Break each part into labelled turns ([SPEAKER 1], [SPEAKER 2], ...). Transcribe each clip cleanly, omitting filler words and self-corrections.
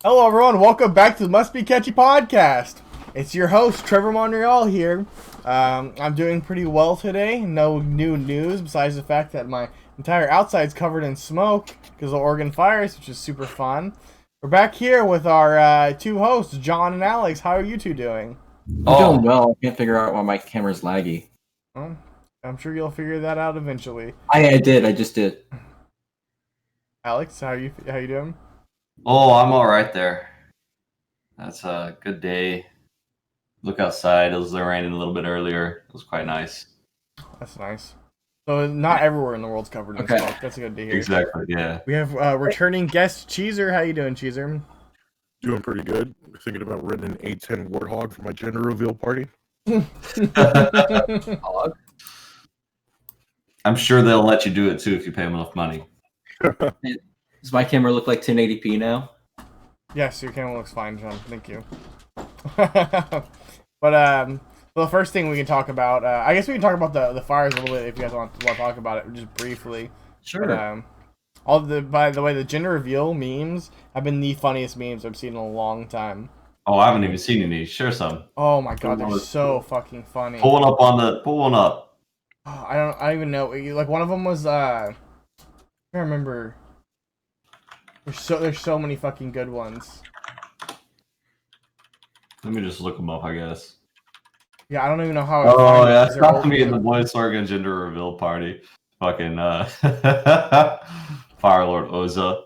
[SPEAKER 1] Hello, everyone. Welcome back to the Must Be Catchy podcast. It's your host, Trevor Montreal here. I'm doing pretty well today. No new news besides the fact that my entire outside's covered in smoke because of Oregon fires, which is super fun. We're back here with our two hosts, John and Alex. How are you two doing?
[SPEAKER 2] I'm doing well. I can't figure out why my camera's laggy.
[SPEAKER 1] Well, I'm sure you'll figure that out eventually.
[SPEAKER 2] I did. I just did.
[SPEAKER 1] Alex, how you doing?
[SPEAKER 3] Oh, I'm all right there. That's a good day. Look outside. It was raining a little bit earlier. It was quite nice.
[SPEAKER 1] That's nice. So not everywhere in the world's covered in smoke. That's good to hear.
[SPEAKER 3] Exactly, yeah.
[SPEAKER 1] We have returning guest Cheeser. How you doing, Cheeser?
[SPEAKER 4] Doing pretty good. Thinking about renting an A10 Warthog for my gender reveal party.
[SPEAKER 3] I'm sure they'll let you do it too if you pay them enough money.
[SPEAKER 2] Does my camera look like 1080p now?
[SPEAKER 1] Yes, your camera looks fine, John. Thank you. But the first thing we can talk about, I guess we can talk about the fires a little bit if you guys want to talk about it just briefly.
[SPEAKER 2] Sure.
[SPEAKER 1] But, by the way, the gender reveal memes have been the funniest memes I've seen in a long time.
[SPEAKER 3] Oh, I haven't even seen any. Share some.
[SPEAKER 1] Oh my god, they're so fucking funny.
[SPEAKER 3] Pull one up.
[SPEAKER 1] Oh, I don't even know. Like one of them was I can't remember. There's so many fucking good ones.
[SPEAKER 3] Let me just look them up, I guess.
[SPEAKER 1] Yeah, I don't even know how.
[SPEAKER 3] Oh yeah, it's not me in the Boys Oregon gender reveal party. Fucking Firelord Oza.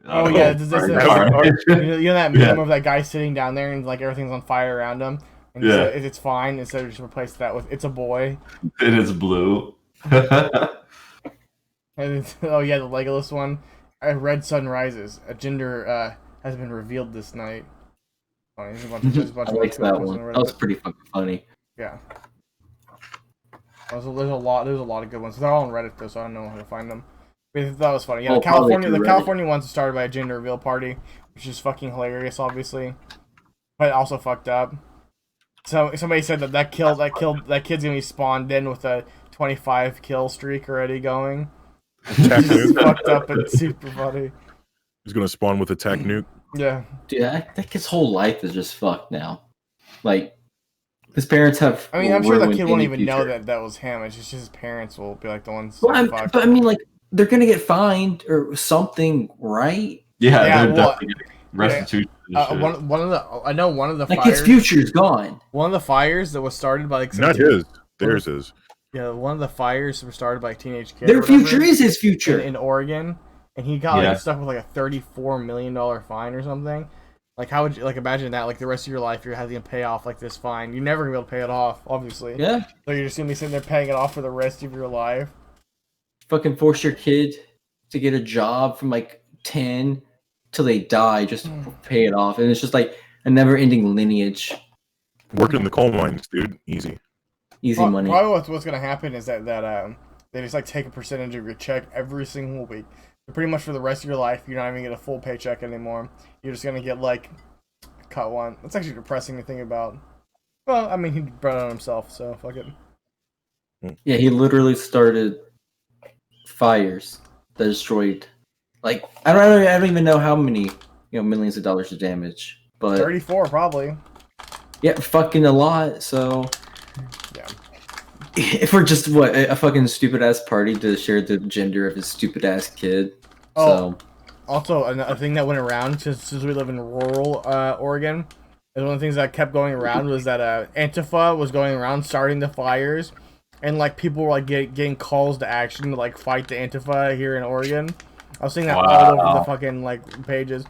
[SPEAKER 1] Oh yeah, you know that meme of that guy sitting down there and like everything's on fire around him. And it's fine. Instead of just replace that with "It's a boy."
[SPEAKER 3] And it's blue.
[SPEAKER 1] And oh yeah, the Legolas one. Red Sun Rises. A gender has been revealed this night. Oh, there's a bunch
[SPEAKER 2] I liked that one. That was pretty fucking funny.
[SPEAKER 1] Yeah. There's a lot of good ones. They're all on Reddit though, so I don't know how to find them. But that was funny. Yeah, the California ones started by a gender reveal party, which is fucking hilarious, obviously, but also fucked up. So somebody said that kid's gonna be spawned in with a 25 kill streak already going. It's fucked up and super funny.
[SPEAKER 4] He's gonna spawn with attack nuke.
[SPEAKER 1] Yeah.
[SPEAKER 2] Dude, that kid's whole life is just fucked now. Like, his parents have.
[SPEAKER 1] I mean, I'm sure the kid won't even know that was him. It's just his parents will be like the ones.
[SPEAKER 2] But I mean, like, they're gonna get fined or something, right?
[SPEAKER 3] Yeah, they're definitely getting restitution.
[SPEAKER 1] One of the
[SPEAKER 2] like
[SPEAKER 1] fires.
[SPEAKER 2] His future is gone.
[SPEAKER 1] One of the fires that was started by like
[SPEAKER 4] not his. Theirs is.
[SPEAKER 1] Yeah, one of the fires were started by a teenage kid.
[SPEAKER 2] Their future is his future
[SPEAKER 1] in Oregon, and he got stuck with like a $34 million fine or something. Like, how would you imagine that? Like the rest of your life, you're having to pay off like this fine. You're never gonna be able to pay it off, obviously.
[SPEAKER 2] Yeah.
[SPEAKER 1] So you're just gonna be sitting there paying it off for the rest of your life.
[SPEAKER 2] Fucking force your kid to get a job from like 10 till they die, just pay it off, and it's just like a never-ending lineage.
[SPEAKER 4] Working in the coal mines, dude. Easy
[SPEAKER 2] money.
[SPEAKER 1] Probably what's gonna happen is that they just like take a percentage of your check every single week. So pretty much for the rest of your life, you're not even gonna get a full paycheck anymore. You're just gonna get like cut one. That's actually depressing to think about. Well, I mean, he brought it on himself, so fuck it.
[SPEAKER 2] Yeah, he literally started fires that destroyed. Like, I don't even know how many millions of dollars of damage, but
[SPEAKER 1] 34 probably.
[SPEAKER 2] Yeah, fucking a lot. So
[SPEAKER 1] yeah,
[SPEAKER 2] if we're just a fucking stupid ass party to share the gender of his stupid ass kid.
[SPEAKER 1] Oh, so. Also a thing that went around since we live in rural Oregon, and one of the things that kept going around was that Antifa was going around starting the fires, and like people were like getting calls to action to like fight the Antifa here in Oregon. I was seeing that all over the fucking like pages.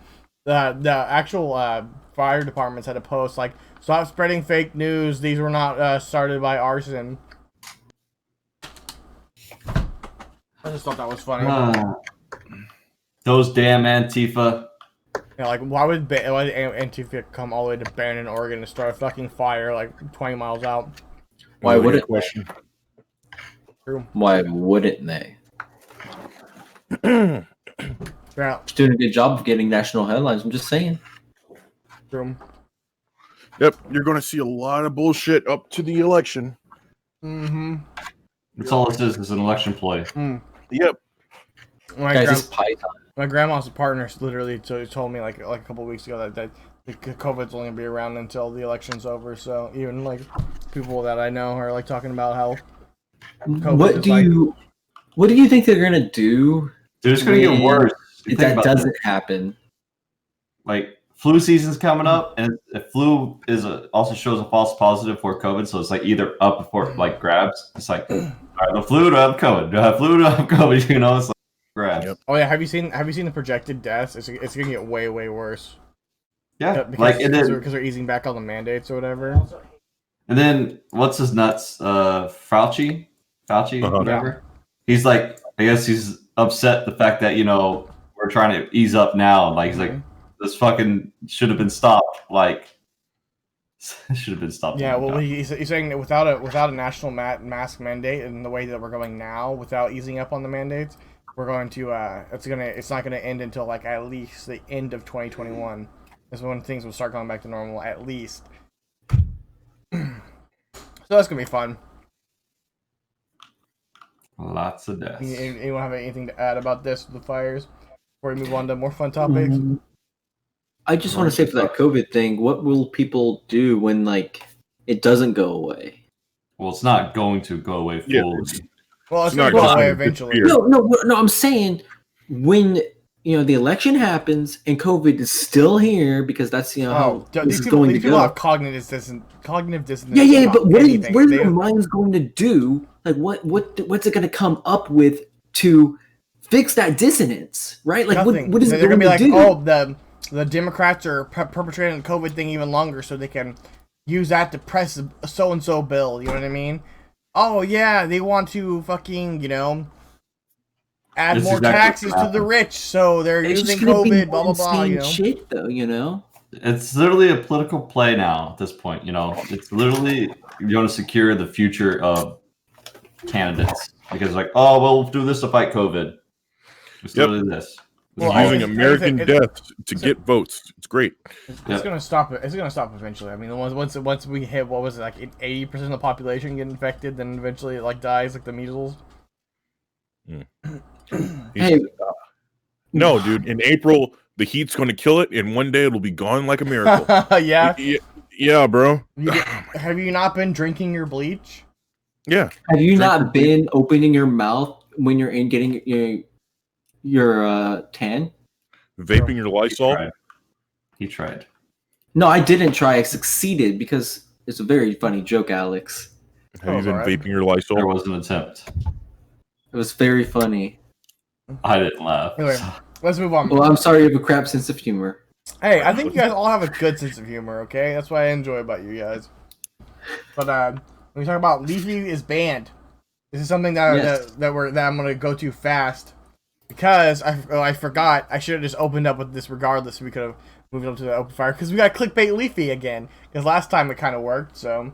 [SPEAKER 1] The actual fire departments had a post like, "Stop spreading fake news. These were not started by arson." I just thought that was funny.
[SPEAKER 3] Those damn Antifa.
[SPEAKER 1] Yeah, like why would Antifa come all the way to Bannon, Oregon, to start a fucking fire like 20 miles out?
[SPEAKER 2] Why would it?
[SPEAKER 4] Question.
[SPEAKER 1] True.
[SPEAKER 2] Why wouldn't they?
[SPEAKER 1] Yeah.
[SPEAKER 2] Doing a good job of getting national headlines. I'm just saying.
[SPEAKER 1] True.
[SPEAKER 4] Yep, you're going to see a lot of bullshit up to the election.
[SPEAKER 1] Mm-hmm.
[SPEAKER 3] That's all this is an election ploy.
[SPEAKER 4] Yep.
[SPEAKER 2] Guys, it's Python.
[SPEAKER 1] My grandma's partner literally told me like a couple of weeks ago that COVID's only gonna be around until the election's over. So even like people that I know are like talking about how COVID
[SPEAKER 2] what do you think they're gonna do?
[SPEAKER 3] Dude, it's gonna get worse
[SPEAKER 2] if that doesn't happen.
[SPEAKER 3] Like flu season's coming up, and if flu also shows a false positive for COVID, so it's like either up for like grabs. It's like, all right, the flu to have COVID, do I have flu to have COVID? You know, it's like grabs.
[SPEAKER 1] Yep. Oh yeah, have you seen the projected deaths? It's gonna get way worse.
[SPEAKER 3] Yeah,
[SPEAKER 1] because they're easing back all the mandates or whatever.
[SPEAKER 3] And then what's his nuts? Fauci, whatever. Yeah. He's like, I guess he's upset the fact that we're trying to ease up now. Like he's like, this fucking should have been stopped. Like, should have been stopped.
[SPEAKER 1] Yeah, well, he's saying that without a national mask mandate and the way that we're going now, without easing up on the mandates, we're going to it's not gonna end until like at least the end of 2021. Is when things will start going back to normal, at least. So that's gonna be fun.
[SPEAKER 3] Lots of deaths.
[SPEAKER 1] Anyone have anything to add about this with the fires before we move on to more fun topics?
[SPEAKER 2] I just want to say for that COVID thing, what will people do when like it doesn't go away?
[SPEAKER 3] Well, it's not going to go away fully.
[SPEAKER 1] Yeah. Well, it's going to go away eventually.
[SPEAKER 2] No. I'm saying when the election happens and COVID is still here because that's how this is going to go.
[SPEAKER 1] People have cognitive dissonance.
[SPEAKER 2] Yeah, but what are their minds going to do? Like what's it going to come up with to fix that dissonance? Right? Like what is it going to do?
[SPEAKER 1] Oh, the Democrats are perpetrating the COVID thing even longer so they can use that to press a so-and-so bill. You know what I mean? Oh, yeah, they want to fucking, add more taxes to the rich, so they're using COVID, blah, blah, blah,
[SPEAKER 2] shit, though,
[SPEAKER 3] It's literally a political play now at this point, It's literally going to secure the future of candidates. Because oh, we'll do this to fight COVID. It's literally this.
[SPEAKER 4] Using American deaths to get votes. It's great.
[SPEAKER 1] It's gonna stop it. It's gonna stop eventually. I mean, once we hit 80% of the population get infected, then eventually it dies like the measles.
[SPEAKER 2] Hey,
[SPEAKER 4] no, dude. In April, the heat's gonna kill it, and one day it'll be gone like a miracle. Yeah, bro.
[SPEAKER 1] Have you not been drinking your bleach?
[SPEAKER 4] Yeah.
[SPEAKER 2] Have you not been opening your mouth when you're getting your tan?
[SPEAKER 4] Vaping your Lysol?
[SPEAKER 3] He tried.
[SPEAKER 2] No, I didn't try. I succeeded because it's a very funny joke, Alex.
[SPEAKER 4] Have you been vaping your Lysol?
[SPEAKER 3] There was an attempt.
[SPEAKER 2] It was very funny.
[SPEAKER 3] I didn't laugh.
[SPEAKER 1] Anyway, let's move on.
[SPEAKER 2] Well, I'm sorry you have a crap sense of humor.
[SPEAKER 1] Hey, I think you guys all have a good sense of humor, okay? That's what I enjoy about you guys. But when we talk about Leafy is banned, this is something that I'm gonna go too fast. Because I forgot, I should have just opened up with this regardless. We could have moved up to the open fire because we got clickbait Leafy again. Because last time it kind of worked. So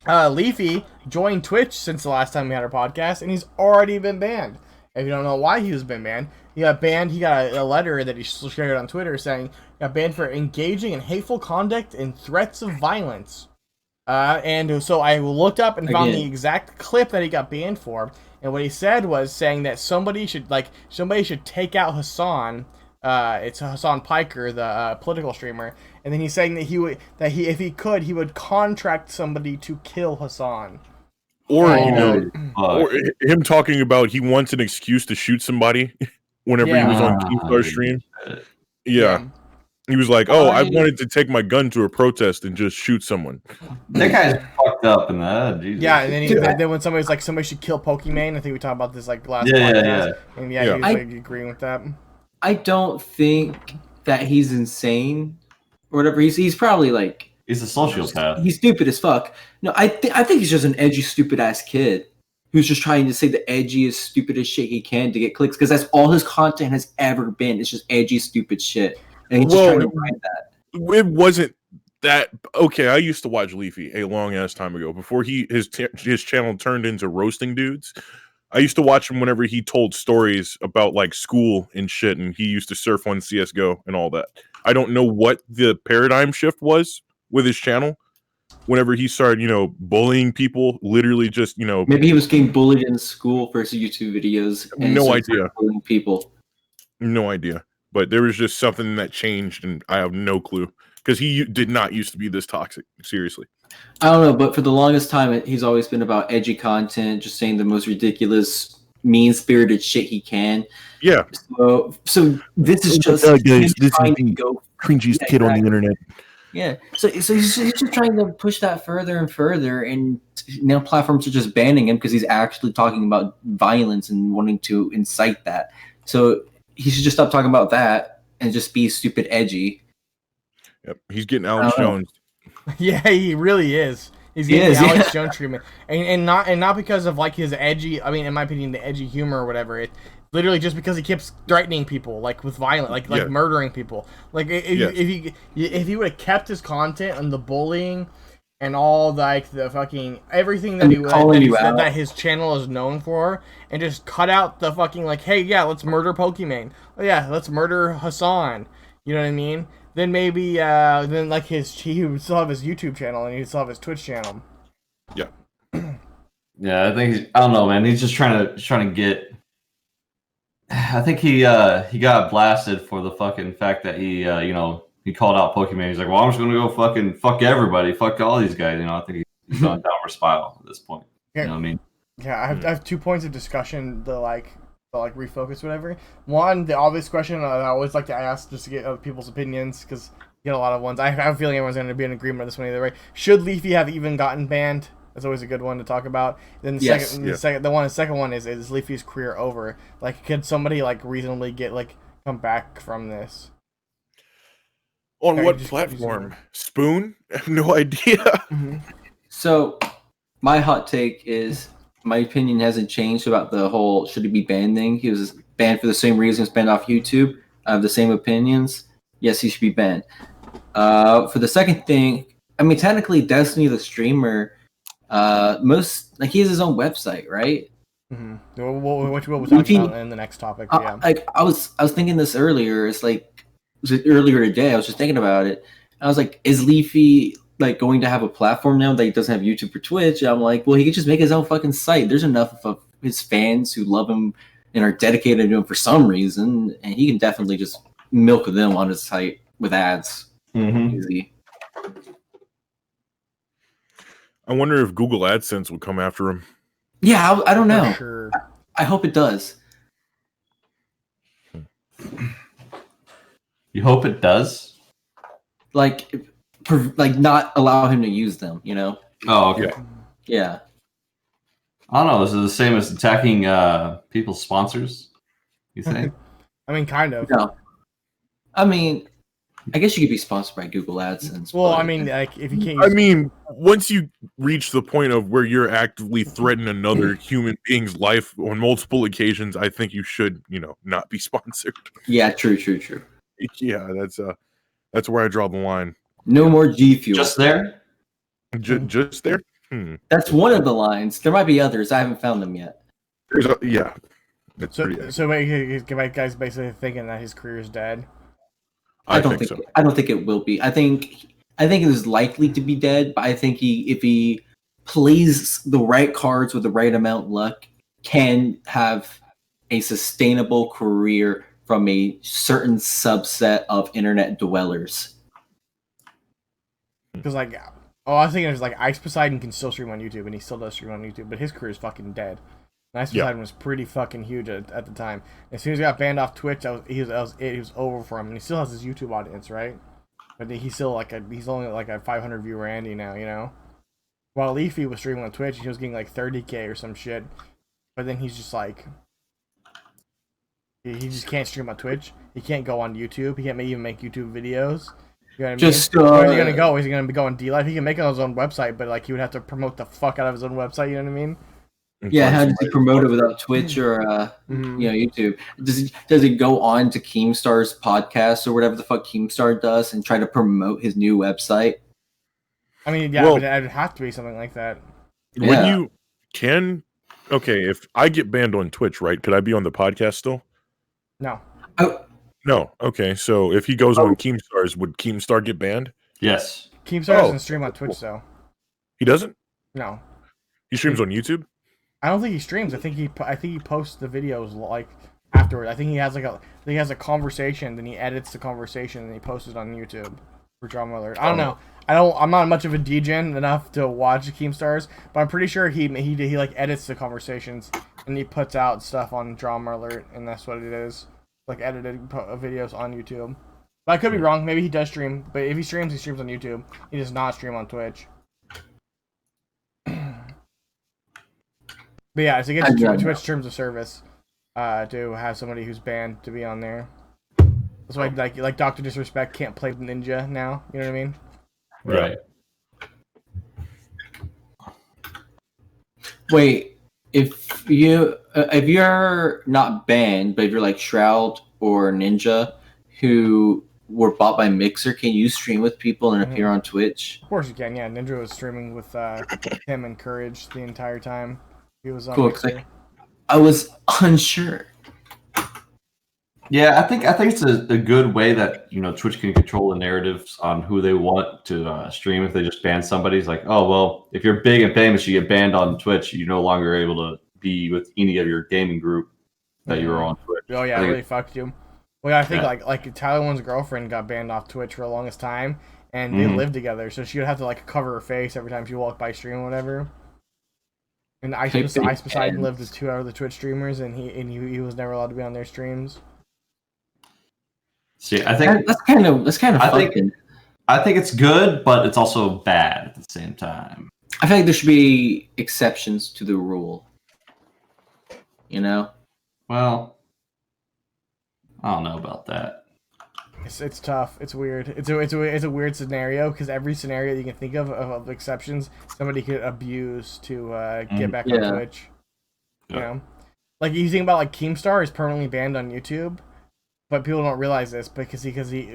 [SPEAKER 1] Leafy joined Twitch since the last time we had our podcast, and he's already been banned. If you don't know why he was been banned, he got banned. He got a letter that he shared on Twitter saying he got banned for engaging in hateful conduct and threats of violence. And so I looked up and found the exact clip that he got banned for. And what he said was saying that somebody should take out Hassan. It's Hassan Piker, the political streamer. And then he's saying that if he could, he would contract somebody to kill Hassan.
[SPEAKER 4] Or or him talking about he wants an excuse to shoot somebody whenever he was on Keemstar stream. Yeah. He was like, "Oh, I wanted to take my gun to a protest and just shoot someone."
[SPEAKER 3] That guy's fucked up in that. Jesus.
[SPEAKER 1] Yeah, and then when somebody's like, somebody should kill Pokemon. I think we talked about this last podcast. And he was agreeing with that.
[SPEAKER 2] I don't think that he's insane or whatever. He's probably
[SPEAKER 3] he's a sociopath.
[SPEAKER 2] He's stupid as fuck. No, I think he's just an edgy, stupid ass kid who's just trying to say the edgiest, stupidest shit he can to get clicks because that's all his content has ever been. It's just edgy, stupid shit. And he's just trying to find that.
[SPEAKER 4] It wasn't that okay. I used to watch Leafy a long ass time ago before his channel turned into roasting dudes. I used to watch him whenever he told stories about school and shit, and he used to surf on CS:GO and all that. I don't know what the paradigm shift was with his channel. Whenever he started, bullying people, literally just,
[SPEAKER 2] maybe he was getting bullied in school for his YouTube videos. And
[SPEAKER 4] no idea.
[SPEAKER 2] Bullying people.
[SPEAKER 4] No idea. But there was just something that changed, and I have no clue. Because he did not used to be this toxic. Seriously.
[SPEAKER 2] I don't know, but for the longest time, he's always been about edgy content, just saying the most ridiculous, mean-spirited shit he can.
[SPEAKER 4] Yeah.
[SPEAKER 2] So this is just
[SPEAKER 5] guys, this is
[SPEAKER 2] trying to
[SPEAKER 5] the
[SPEAKER 2] go
[SPEAKER 5] cringiest kid on the internet.
[SPEAKER 2] Yeah, so he's just trying to push that further and further, and now platforms are just banning him because he's actually talking about violence and wanting to incite that. So he should just stop talking about that and just be stupid edgy.
[SPEAKER 4] Yep. He's getting Alex Jones.
[SPEAKER 1] Yeah, he really is. He's getting the Alex Jones treatment, and not because of like his edgy. I mean, in my opinion, the edgy humor or whatever. It literally just because he keeps threatening people like with violence, like murdering people. Like if he would have kept his content on the bullying and all like the fucking everything that that his channel is known for, and just cut out the fucking like, hey, yeah, let's murder Pokimane. Oh, yeah, let's murder Hassan. You know what I mean? Then maybe then like he would still have his YouTube channel and he'd still have his Twitch channel.
[SPEAKER 4] Yeah.
[SPEAKER 3] Yeah, I think I don't know, man. He's just trying to get. I think he got blasted for the fucking fact that he he called out Pokemon. He's like, well, I'm just gonna go fucking fuck everybody, fuck all these guys. I think he's on downward spiral at this point.
[SPEAKER 1] Yeah.
[SPEAKER 3] You know what I mean?
[SPEAKER 1] Yeah, I have 2 points of discussion to refocus whatever. One, the obvious question I always like to ask just to get other people's opinions because you get a lot of ones. I have a feeling everyone's going to be in agreement on this one either way. Should Leafy have even gotten banned? That's always a good one to talk about. Then the second one is Leafy's career over? Like, could somebody like reasonably come back from this?
[SPEAKER 4] On what platform? Spoon? I have no idea.
[SPEAKER 1] Mm-hmm.
[SPEAKER 2] So, my hot take is my opinion hasn't changed about the whole should he be banned thing. He was banned for the same reason he was banned off YouTube. I have the same opinions. Yes, he should be banned. For the second thing, I mean, technically, Destiny the streamer, he has his own website, right?
[SPEAKER 1] Mm-hmm. What we'll talk about in the next topic. Yeah.
[SPEAKER 2] I was thinking this earlier. It's like earlier today. I was just thinking about it. I was like, is Leafy going to have a platform now that he doesn't have YouTube or Twitch? And I'm like, well, he could just make his own fucking site. There's enough of his fans who love him and are dedicated to him for some reason, and he can definitely just milk them on his site with ads.
[SPEAKER 3] Mm-hmm.
[SPEAKER 2] Easy.
[SPEAKER 4] I wonder if Google AdSense would come after him.
[SPEAKER 2] Yeah, I don't know.
[SPEAKER 1] Sure.
[SPEAKER 2] I hope it does.
[SPEAKER 3] You hope it does?
[SPEAKER 2] Not allow him to use them, you know?
[SPEAKER 3] Oh, okay.
[SPEAKER 2] Yeah.
[SPEAKER 3] I don't know. Is it the same as attacking people's sponsors? You think?
[SPEAKER 1] I mean, kind of.
[SPEAKER 2] No. I mean, I guess you could be sponsored by Google AdSense.
[SPEAKER 1] Well, I mean, like if you can't.
[SPEAKER 4] I mean, once you reach the point of where you're actively threatening another human being's life on multiple occasions, I think you should, not be sponsored.
[SPEAKER 2] Yeah, true.
[SPEAKER 4] Yeah, that's where I draw the line.
[SPEAKER 2] No more G Fuel.
[SPEAKER 3] Just there?
[SPEAKER 4] Just there?
[SPEAKER 2] That's one of the lines. There might be others. I haven't found them yet.
[SPEAKER 4] Yeah.
[SPEAKER 1] So guys basically thinking that his career is dead.
[SPEAKER 2] I don't think so. I don't think it will be. I think it is likely to be dead, but I think if he plays the right cards with the right amount of luck, can have a sustainable career from a certain subset of internet dwellers.
[SPEAKER 1] Because I was thinking there's Ice Poseidon can still stream on YouTube, and he still does stream on YouTube, but his career is fucking dead. And Ice Poseidon was pretty fucking huge at the time. As soon as he got banned off Twitch, he was over for him, and he still has his YouTube audience, right? But he's still he's only a 500 viewer Andy now, you know. While Leafy was streaming on Twitch, he was getting 30K or some shit. But then he's just he just can't stream on Twitch. He can't go on YouTube. He can't even make YouTube videos. You know what I mean? Where is he gonna go? Is he gonna be going D-Live? He can make it on his own website, but he would have to promote the fuck out of his own website. You know what I mean?
[SPEAKER 2] Yeah, how does he promote it without Twitch or YouTube? Does he go on to Keemstar's podcast or whatever the fuck Keemstar does and try to promote his new website?
[SPEAKER 1] I mean, yeah, but it'd have to be something like that.
[SPEAKER 4] When you can, if I get banned on Twitch, right? Could I be on the podcast still?
[SPEAKER 1] No.
[SPEAKER 4] No. Okay, so if he goes on Keemstar's, would Keemstar get banned?
[SPEAKER 3] Yes.
[SPEAKER 1] Keemstar doesn't stream on Twitch, though.
[SPEAKER 4] He doesn't?
[SPEAKER 1] No.
[SPEAKER 4] He streams on YouTube?
[SPEAKER 1] I don't think he streams. I think he posts the videos afterward. I think he has a conversation, then he edits the conversation and he posts it on YouTube for Drama Alert. I don't know. I'm not much of a degen enough to watch Keemstars, but I'm pretty sure he like edits the conversations and he puts out stuff on Drama Alert, and that's what it is, like edited videos on YouTube. But I could be wrong. Maybe he does stream, but if he streams on YouTube. He does not stream on Twitch. But yeah, it's against Twitch terms of service to have somebody who's banned to be on there. That's why like Dr. Disrespect can't play Ninja now. You know what I mean?
[SPEAKER 3] Right.
[SPEAKER 2] Wait, if you're not banned, but if you're like Shroud or Ninja, who were bought by Mixer, can you stream with people and appear on Twitch?
[SPEAKER 1] Of course you can. Yeah, Ninja was streaming with him and Courage the entire time. He was on
[SPEAKER 2] Cool.
[SPEAKER 1] Mixer.
[SPEAKER 2] I was unsure.
[SPEAKER 3] Yeah, I think it's a good way that Twitch can control the narratives on who they want to stream. If they just ban somebody, it's like, oh well, if you're big and famous, you get banned on Twitch. You're no longer able to be with any of your gaming group that you were on Twitch.
[SPEAKER 1] Oh yeah, it really fucked you. Well, yeah, I think like Tyler One's girlfriend got banned off Twitch for the longest time, and they lived together, so she would have to like cover her face every time she walked by stream or whatever. And Ice Poseidon lived with 2 other Twitch streamers, and he was never allowed to be on their streams.
[SPEAKER 3] See, I think
[SPEAKER 2] that's kind of fucking.
[SPEAKER 3] I think it's good, but it's also bad at the same time.
[SPEAKER 2] I feel like there should be exceptions to the rule.
[SPEAKER 3] Well, I don't know about that.
[SPEAKER 1] It's tough. It's weird. It's a weird scenario because every scenario you can think of exceptions, somebody could abuse to get back on Twitch.
[SPEAKER 3] Yeah.
[SPEAKER 1] Like you think about like Keemstar is permanently banned on YouTube, but people don't realize this because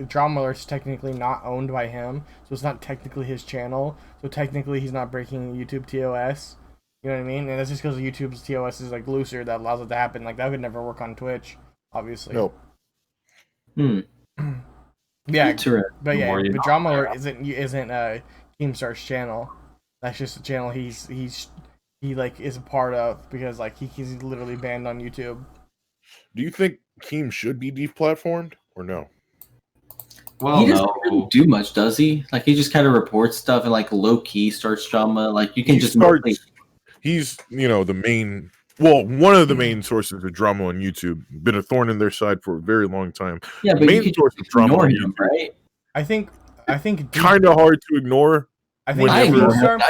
[SPEAKER 1] Drama Alert's technically not owned by him, so it's not technically his channel. So technically he's not breaking YouTube TOS. You know what I mean? And that's just because YouTube's TOS is like looser that allows it to happen. Like that could never work on Twitch, obviously.
[SPEAKER 4] Nope.
[SPEAKER 1] Yeah, but Drama Alert isn't Keemstar's channel. That's just a channel he like is a part of because like he's literally banned on YouTube.
[SPEAKER 4] Do you think Keem should be deplatformed or no?
[SPEAKER 3] Well,
[SPEAKER 2] he doesn't really do much, does he? Like he just kind of reports stuff and like low key starts drama. Like you can
[SPEAKER 4] He's the main. Well, one of the main sources of drama on YouTube. Been a thorn in their side for a very long time.
[SPEAKER 2] Yeah, but
[SPEAKER 4] main source of drama on YouTube,
[SPEAKER 2] right?
[SPEAKER 1] I think
[SPEAKER 4] kind of hard to ignore.
[SPEAKER 1] I think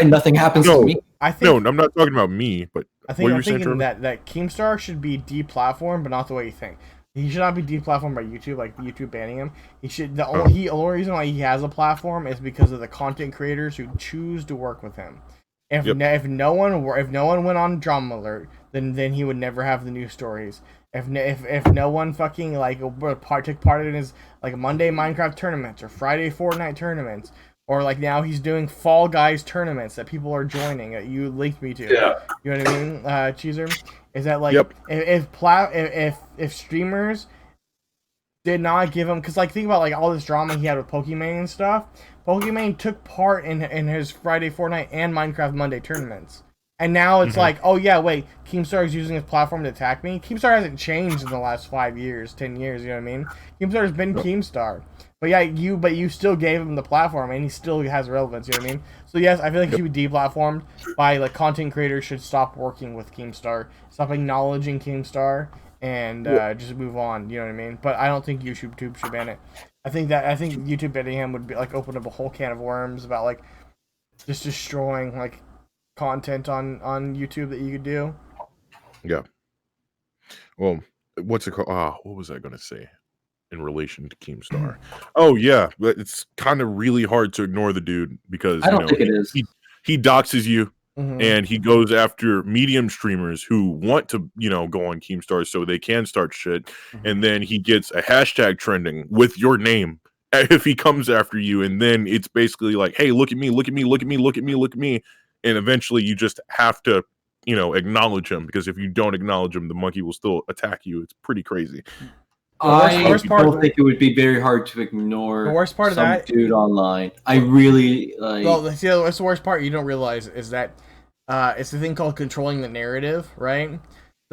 [SPEAKER 2] nothing happens to me.
[SPEAKER 4] No, I'm not talking about me, but
[SPEAKER 1] I'm thinking that Keemstar should be deplatformed, but not the way you think. He should not be deplatformed by YouTube, like YouTube banning him. He should. The only reason why he has a platform is because of the content creators who choose to work with him. If no one went on Drama Alert, then he would never have the news stories. If no one fucking like took part in his like Monday Minecraft tournaments or Friday Fortnite tournaments, or like now he's doing Fall Guys tournaments that people are joining that you linked me to.
[SPEAKER 3] Yeah.
[SPEAKER 1] You know what I mean, Cheezer? Is that like if streamers did not give him, because like think about like all this drama he had with Pokimane and stuff. Pokimane took part in his Friday Fortnite and Minecraft Monday tournaments. And now it's like, oh yeah, wait, Keemstar is using his platform to attack me? Keemstar hasn't changed in the last 5 years, 10 years, you know what I mean? Keemstar has been Keemstar. But yeah, you still gave him the platform and he still has relevance, you know what I mean? So yes, I feel like he would be deplatformed by like content creators should stop working with Keemstar, stop acknowledging Keemstar, and just move on, you know what I mean? But I don't think YouTube should ban it. I think YouTube banning him would be like open up a whole can of worms about like just destroying like content on YouTube that you could do.
[SPEAKER 4] Yeah. Well, what's it called? What was I going to say in relation to Keemstar? Oh yeah, but it's kind of really hard to ignore the dude because
[SPEAKER 2] I don't think it is.
[SPEAKER 4] He doxes you. And he goes after medium streamers who want to, go on Keemstar so they can start shit. And then he gets a hashtag trending with your name if he comes after you. And then it's basically like, hey, look at me, look at me, look at me, look at me, look at me. And eventually you just have to, acknowledge him, because if you don't acknowledge him, the monkey will still attack you. It's pretty crazy.
[SPEAKER 2] I don't think it would be very hard to ignore
[SPEAKER 1] the worst part of that
[SPEAKER 2] dude online. I really like.
[SPEAKER 1] Well, that's the worst part you don't realize is that it's the thing called controlling the narrative, right?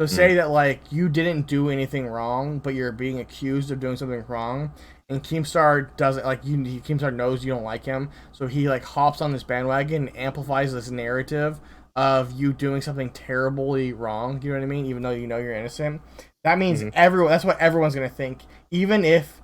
[SPEAKER 1] So say that like you didn't do anything wrong, but you're being accused of doing something wrong, and Keemstar doesn't like you. Keemstar knows you don't like him, so he like hops on this bandwagon and amplifies this narrative of you doing something terribly wrong. You know what I mean? Even though you know you're innocent, that means everyone. That's what everyone's gonna think. Even if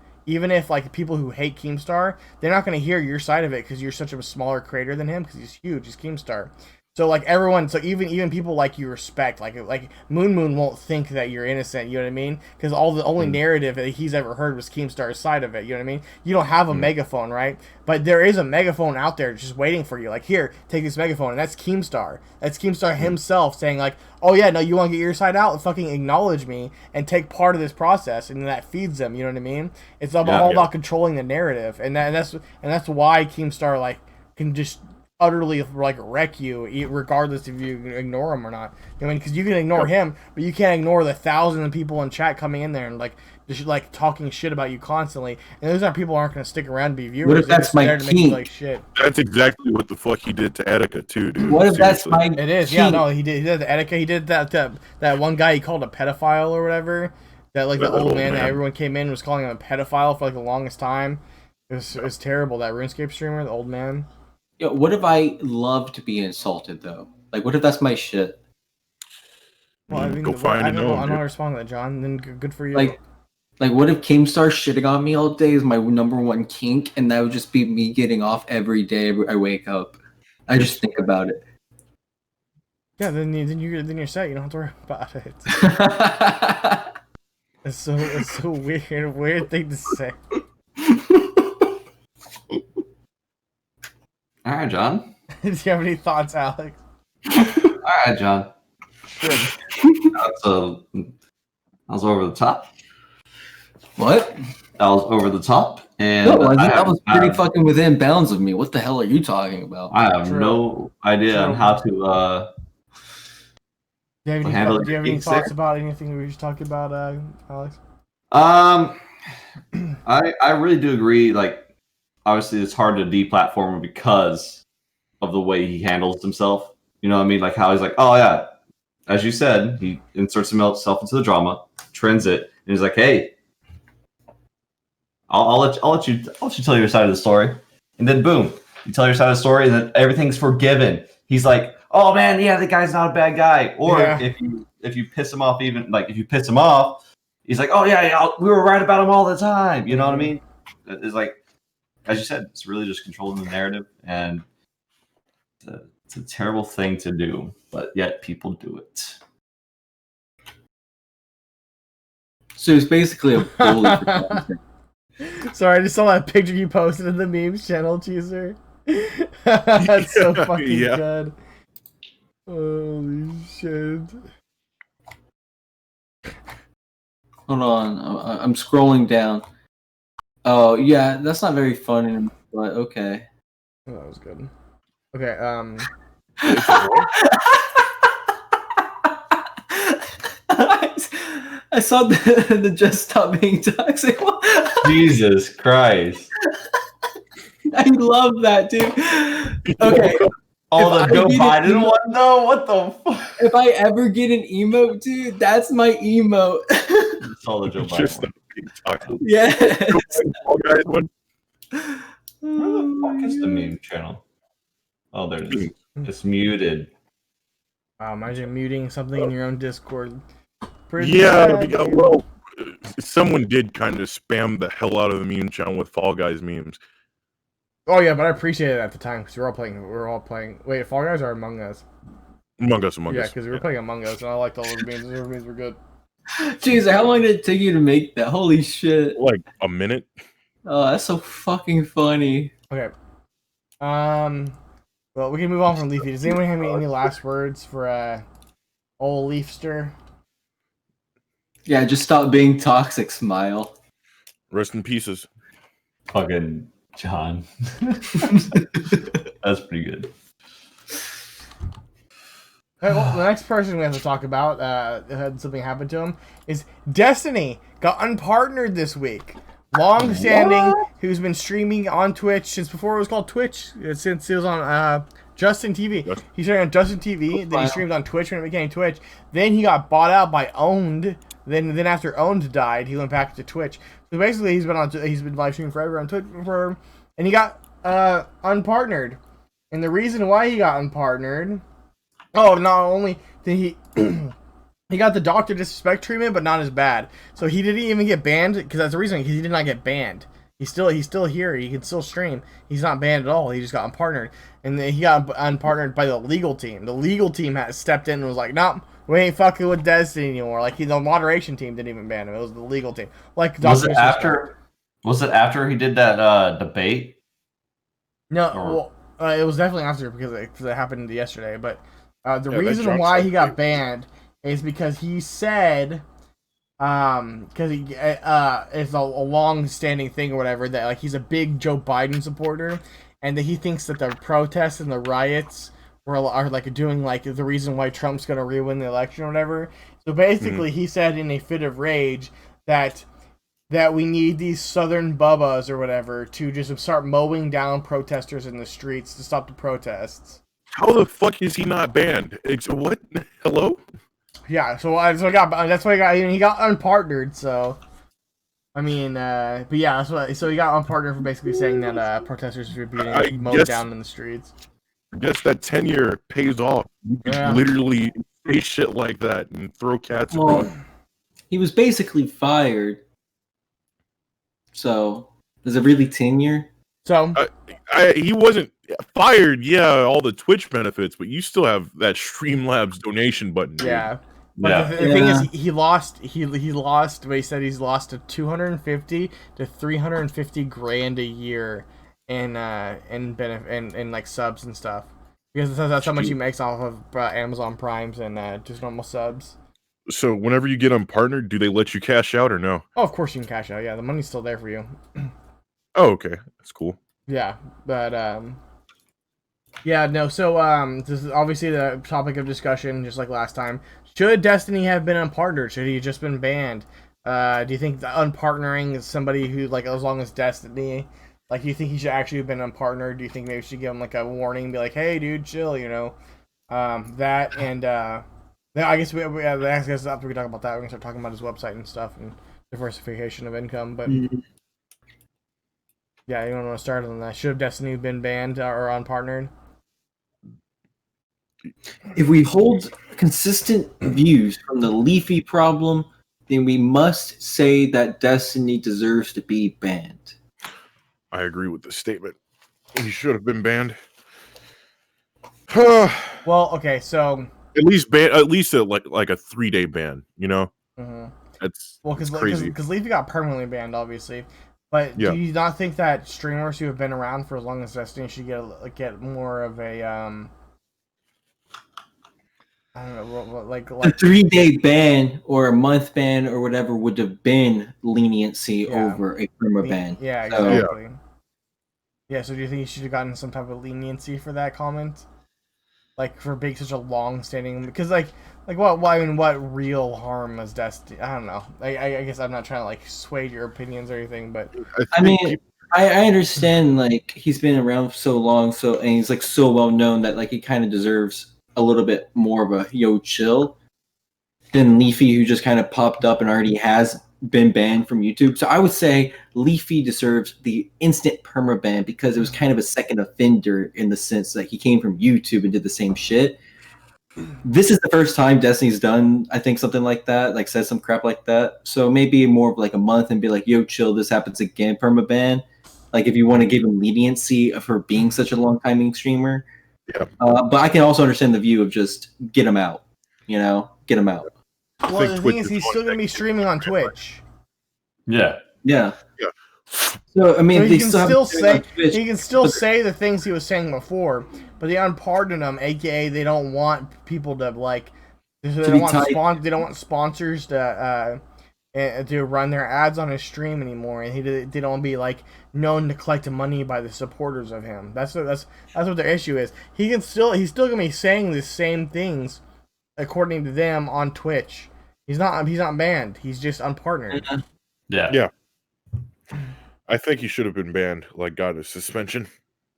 [SPEAKER 1] like people who hate Keemstar, they're not gonna hear your side of it because you're such a smaller creator than him because he's huge. He's Keemstar. So like everyone, so even people like you respect, like Moon won't think that you're innocent. You know what I mean? Because the only narrative that he's ever heard was Keemstar's side of it. You know what I mean? You don't have a megaphone, right? But there is a megaphone out there just waiting for you. Like here, take this megaphone, and that's Keemstar. That's Keemstar himself saying like, oh yeah, no, you want to get your side out? Fucking acknowledge me and take part of this process, and that feeds them. You know what I mean? It's all about controlling the narrative, and that's why Keemstar like can just utterly like wreck you regardless if you ignore him or not. I mean, because you can ignore him, but you can't ignore the thousands of people in chat coming in there and like just like talking shit about you constantly. And those people aren't going to stick around and be viewers.
[SPEAKER 2] What if that's my kink?
[SPEAKER 1] Like shit.
[SPEAKER 4] That's exactly what the fuck he did to Etika too, dude.
[SPEAKER 2] What if that's my
[SPEAKER 1] It is,
[SPEAKER 2] kink?
[SPEAKER 1] yeah, no, he did the Etika, he did that one guy he called a pedophile or whatever. That like the old man that everyone came in was calling him a pedophile for like the longest time. It was terrible. That RuneScape streamer, the old man.
[SPEAKER 2] Yo, what if I love to be insulted though? Like, what if that's my shit?
[SPEAKER 1] Well, I mean,
[SPEAKER 4] Go find
[SPEAKER 1] I don't respond to that, John. Then good for you.
[SPEAKER 2] Like what if Keemstar shitting on me all day is my number one kink, and that would just be me getting off every day I wake up? I just think about it.
[SPEAKER 1] Yeah, then you're set. You don't have to worry about it. It's so weird thing to say.
[SPEAKER 3] All right, John.
[SPEAKER 1] Do you have any thoughts, Alex?
[SPEAKER 3] All right, John.
[SPEAKER 1] Good.
[SPEAKER 3] That was over the top.
[SPEAKER 2] What?
[SPEAKER 3] That was over the top, and
[SPEAKER 2] No, that was pretty fucking within bounds of me. What the hell are you talking about?
[SPEAKER 3] I have no idea on how to.
[SPEAKER 1] Do you have any thoughts about anything we were just talking about, Alex?
[SPEAKER 3] I really do agree. Like, obviously, it's hard to deplatform him because of the way he handles himself. You know what I mean? Like how he's like, oh yeah, as you said, he inserts himself into the drama, trends it, and he's like, hey, I'll let you tell your side of the story, and then boom, you tell your side of the story, and then everything's forgiven. He's like, oh man, yeah, the guy's not a bad guy. Or if you piss him off, even like if you piss him off, he's like, oh yeah, we were right about him all the time. You know what I mean? It's like, as you said, it's really just controlling the narrative, and it's a terrible thing to do, but yet people do it.
[SPEAKER 2] So it's basically a bully for content.
[SPEAKER 1] Sorry, I just saw that picture you posted in the memes channel, Cheeser. That's so fucking good. Holy shit.
[SPEAKER 2] Hold on, I'm scrolling down. Oh yeah, that's not very funny, but okay.
[SPEAKER 1] Oh, that was good. Okay,
[SPEAKER 2] I saw the just stop being toxic.
[SPEAKER 3] Jesus Christ.
[SPEAKER 2] I love that, dude. Okay.
[SPEAKER 3] Oh, the Joe Biden one though? What the fuck?
[SPEAKER 2] If I ever get an emote, dude, that's my emote.
[SPEAKER 3] It's all the Joe Biden one.
[SPEAKER 2] Yes.
[SPEAKER 3] Where the fuck is the meme channel? Oh, there it is. It's muted.
[SPEAKER 1] Wow, imagine muting something in your own Discord.
[SPEAKER 4] Well, someone did kind of spam the hell out of the meme channel with Fall Guys memes.
[SPEAKER 1] Oh yeah, but I appreciated it at the time because we were all playing. Wait, Fall Guys or Among Us?
[SPEAKER 4] Among Us.
[SPEAKER 1] Yeah, because we were playing Among Us, and I liked all those memes. Those memes were good.
[SPEAKER 2] Jeez, how long did it take you to make that? Holy shit!
[SPEAKER 4] Like a minute.
[SPEAKER 2] Oh, that's so fucking funny.
[SPEAKER 1] Okay. Well, we can move on from Leafy. Does anyone have any last words for old Leafster?
[SPEAKER 2] Yeah, just stop being toxic, Smile.
[SPEAKER 4] Rest in pieces.
[SPEAKER 3] Fucking John. That's pretty good.
[SPEAKER 1] Right, well, the next person we have to talk about had something happen to him is Destiny got unpartnered this week. long-standing, who's been streaming on Twitch since before it was called Twitch. Since it was on Justin TV. He started on Justin TV. Then he streamed on Twitch when it became Twitch. Then he got bought out by Owned. Then after Owned died, he went back to Twitch. So basically, he's been live streaming forever on Twitch and he got unpartnered. And the reason why he got unpartnered, not only did he he got the Dr. Disrespect treatment, but not as bad. So he didn't even get banned, because that's the reason, because he did not get banned. He's still here. He can still stream. He's not banned at all. He just got unpartnered. And then he got unpartnered by the legal team. The legal team had stepped in and was like, nope, we ain't fucking with Destiny anymore. Like, the moderation team didn't even ban him. It was the legal team. Like,
[SPEAKER 3] was it after he did that debate?
[SPEAKER 1] No, it was definitely after, because it happened yesterday. But the reason why he got banned is because he said, because it's a long-standing thing or whatever, that like he's a big Joe Biden supporter, and that he thinks that the protests and the riots are like doing like the reason why Trump's gonna re-win the election or whatever. So basically, he said in a fit of rage that we need these Southern Bubbas or whatever to just start mowing down protesters in the streets to stop the protests.
[SPEAKER 4] How the fuck is he not banned? What? Hello?
[SPEAKER 1] Yeah, that's why he got unpartnered. So, I mean, but yeah, so he got unpartnered for basically saying that protesters were being mowed down in the streets.
[SPEAKER 4] I guess that tenure pays off. You can literally say shit like that and throw cats.
[SPEAKER 2] He was basically fired. So, is it really tenure?
[SPEAKER 1] So,
[SPEAKER 4] he wasn't fired. Yeah, all the Twitch benefits, but you still have that Streamlabs donation button. Dude.
[SPEAKER 1] Yeah. But the thing is, he lost. But he said he's lost to 250 to 350 grand a year in benefit and like subs and stuff, because that's how much he makes off of Amazon Primes and just normal subs.
[SPEAKER 4] So whenever you get unpartnered, do they let you cash out or no?
[SPEAKER 1] Oh, of course you can cash out. Yeah, the money's still there for you.
[SPEAKER 4] Oh, okay, that's cool.
[SPEAKER 1] Yeah, but yeah, no. So this is obviously the topic of discussion, just like last time. Should Destiny have been unpartnered? Should he have just been banned? Do you think unpartnering is somebody who, like, as long as Destiny, like, do you think he should actually have been unpartnered? Do you think maybe we should give him like a warning and be like, hey, dude, chill, you know? That and I guess after we talk about that, we're gonna start talking about his website and stuff and diversification of income. But yeah, you don't want to start on that. Should have Destiny been banned or unpartnered?
[SPEAKER 2] If we hold consistent views from the Leafy problem, then we must say that Destiny deserves to be banned.
[SPEAKER 4] I agree with the statement. He should have been banned.
[SPEAKER 1] Well, okay, so
[SPEAKER 4] at least like a 3-day ban. You know, that's crazy.
[SPEAKER 1] Because Leafy got permanently banned, obviously. But do you not think that streamers who have been around for as long as Destiny should get more of a I don't know, like
[SPEAKER 2] a 3-day ban or a month ban or whatever would have been leniency over a perma ban.
[SPEAKER 1] Yeah, exactly. Yeah, so do you think he should have gotten some type of leniency for that comment? Like, for being such a long-standing... Because, what real harm has Destiny... I don't know. I guess I'm not trying to, like, sway your opinions or anything, but...
[SPEAKER 2] I mean, I understand, like, he's been around so long, and he's, like, so well-known that, like, he kind of deserves a little bit more of a chill than Leafy, who just kind of popped up and already has been banned from YouTube. So I would say Leafy deserves the instant perma ban because it was kind of a second offender in the sense that he came from YouTube and did the same shit. This is the first time Destiny's done, I think, something like that, like said some crap like that. So maybe more of like a month and be like, yo, chill, this happens again, perma ban. Like if you want to give him leniency for being such a long timing streamer.
[SPEAKER 4] Yeah.
[SPEAKER 2] But I can also understand the view of just get him out, get him out.
[SPEAKER 1] Well, the thing is, he's still going to be streaming on Twitch.
[SPEAKER 3] Yeah.
[SPEAKER 2] So I mean,
[SPEAKER 1] so he can still say the things he was saying before, but they unpardoned him, aka they don't want people to like. They don't want sponsors to run their ads on his stream anymore, and they don't be like known to collect money by the supporters of him. That's what their issue is. He's still gonna be saying the same things according to them on Twitch. He's not banned. He's just unpartnered.
[SPEAKER 3] Yeah.
[SPEAKER 4] I think he should have been banned, like got a suspension.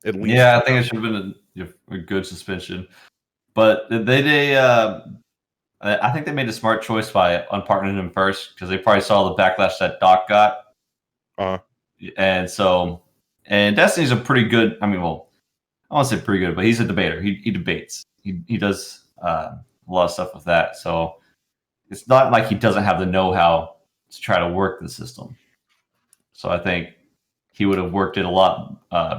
[SPEAKER 4] At least.
[SPEAKER 3] Yeah, I think it should have been a good suspension. But I think they made a smart choice by unpartnering him first because they probably saw the backlash that Doc got. And Destiny's a pretty good. I mean, well, I won't say pretty good, but he's a debater. He debates. He does a lot of stuff with that. So it's not like he doesn't have the know-how to try to work the system. So I think he would have worked it a lot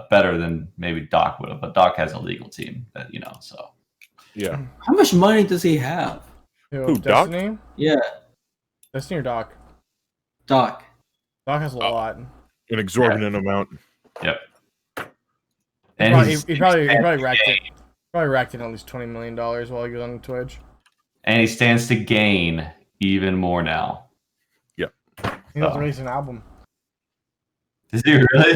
[SPEAKER 3] better than maybe Doc would have. But Doc has a legal team that so.
[SPEAKER 4] Yeah.
[SPEAKER 2] How much money does he have?
[SPEAKER 1] Who,
[SPEAKER 4] Doc?
[SPEAKER 1] Destiny?
[SPEAKER 2] Yeah,
[SPEAKER 1] Destiny or Doc?
[SPEAKER 2] Doc.
[SPEAKER 1] Doc has a lot.
[SPEAKER 4] An exorbitant amount.
[SPEAKER 3] Yep.
[SPEAKER 1] And
[SPEAKER 3] And
[SPEAKER 1] he probably racked it. Probably racked in at least $20 million while he was on Twitch.
[SPEAKER 3] And he stands to gain even more now.
[SPEAKER 4] Yep.
[SPEAKER 1] He has to release an album.
[SPEAKER 3] Is he really?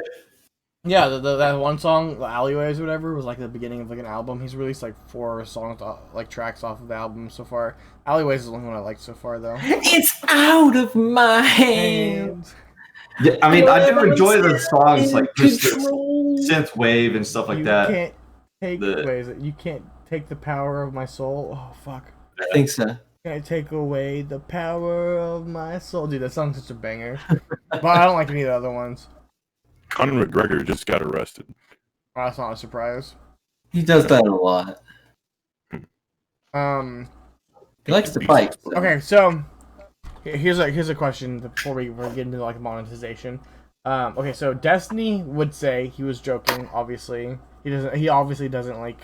[SPEAKER 1] Yeah, that one song, the Alleyways or whatever, was like the beginning of like an album. He's released like 4 songs, like tracks off of the album so far. Alleyways is the only one I liked so far, though.
[SPEAKER 2] It's out of my hands.
[SPEAKER 3] Yeah, I mean, I do enjoy the songs like just synth wave and stuff like that.
[SPEAKER 1] You can't take the power of my soul. Oh fuck.
[SPEAKER 2] I think so.
[SPEAKER 1] Can't take away the power of my soul, dude. That song's such a banger. But I don't like any of the other ones.
[SPEAKER 4] Conor McGregor just got arrested.
[SPEAKER 1] Oh, that's not a surprise.
[SPEAKER 2] He does that a lot. He likes to fight. So.
[SPEAKER 1] Okay, so here's a question before we get into like monetization. Okay, so Destiny would say he was joking. Obviously, he obviously doesn't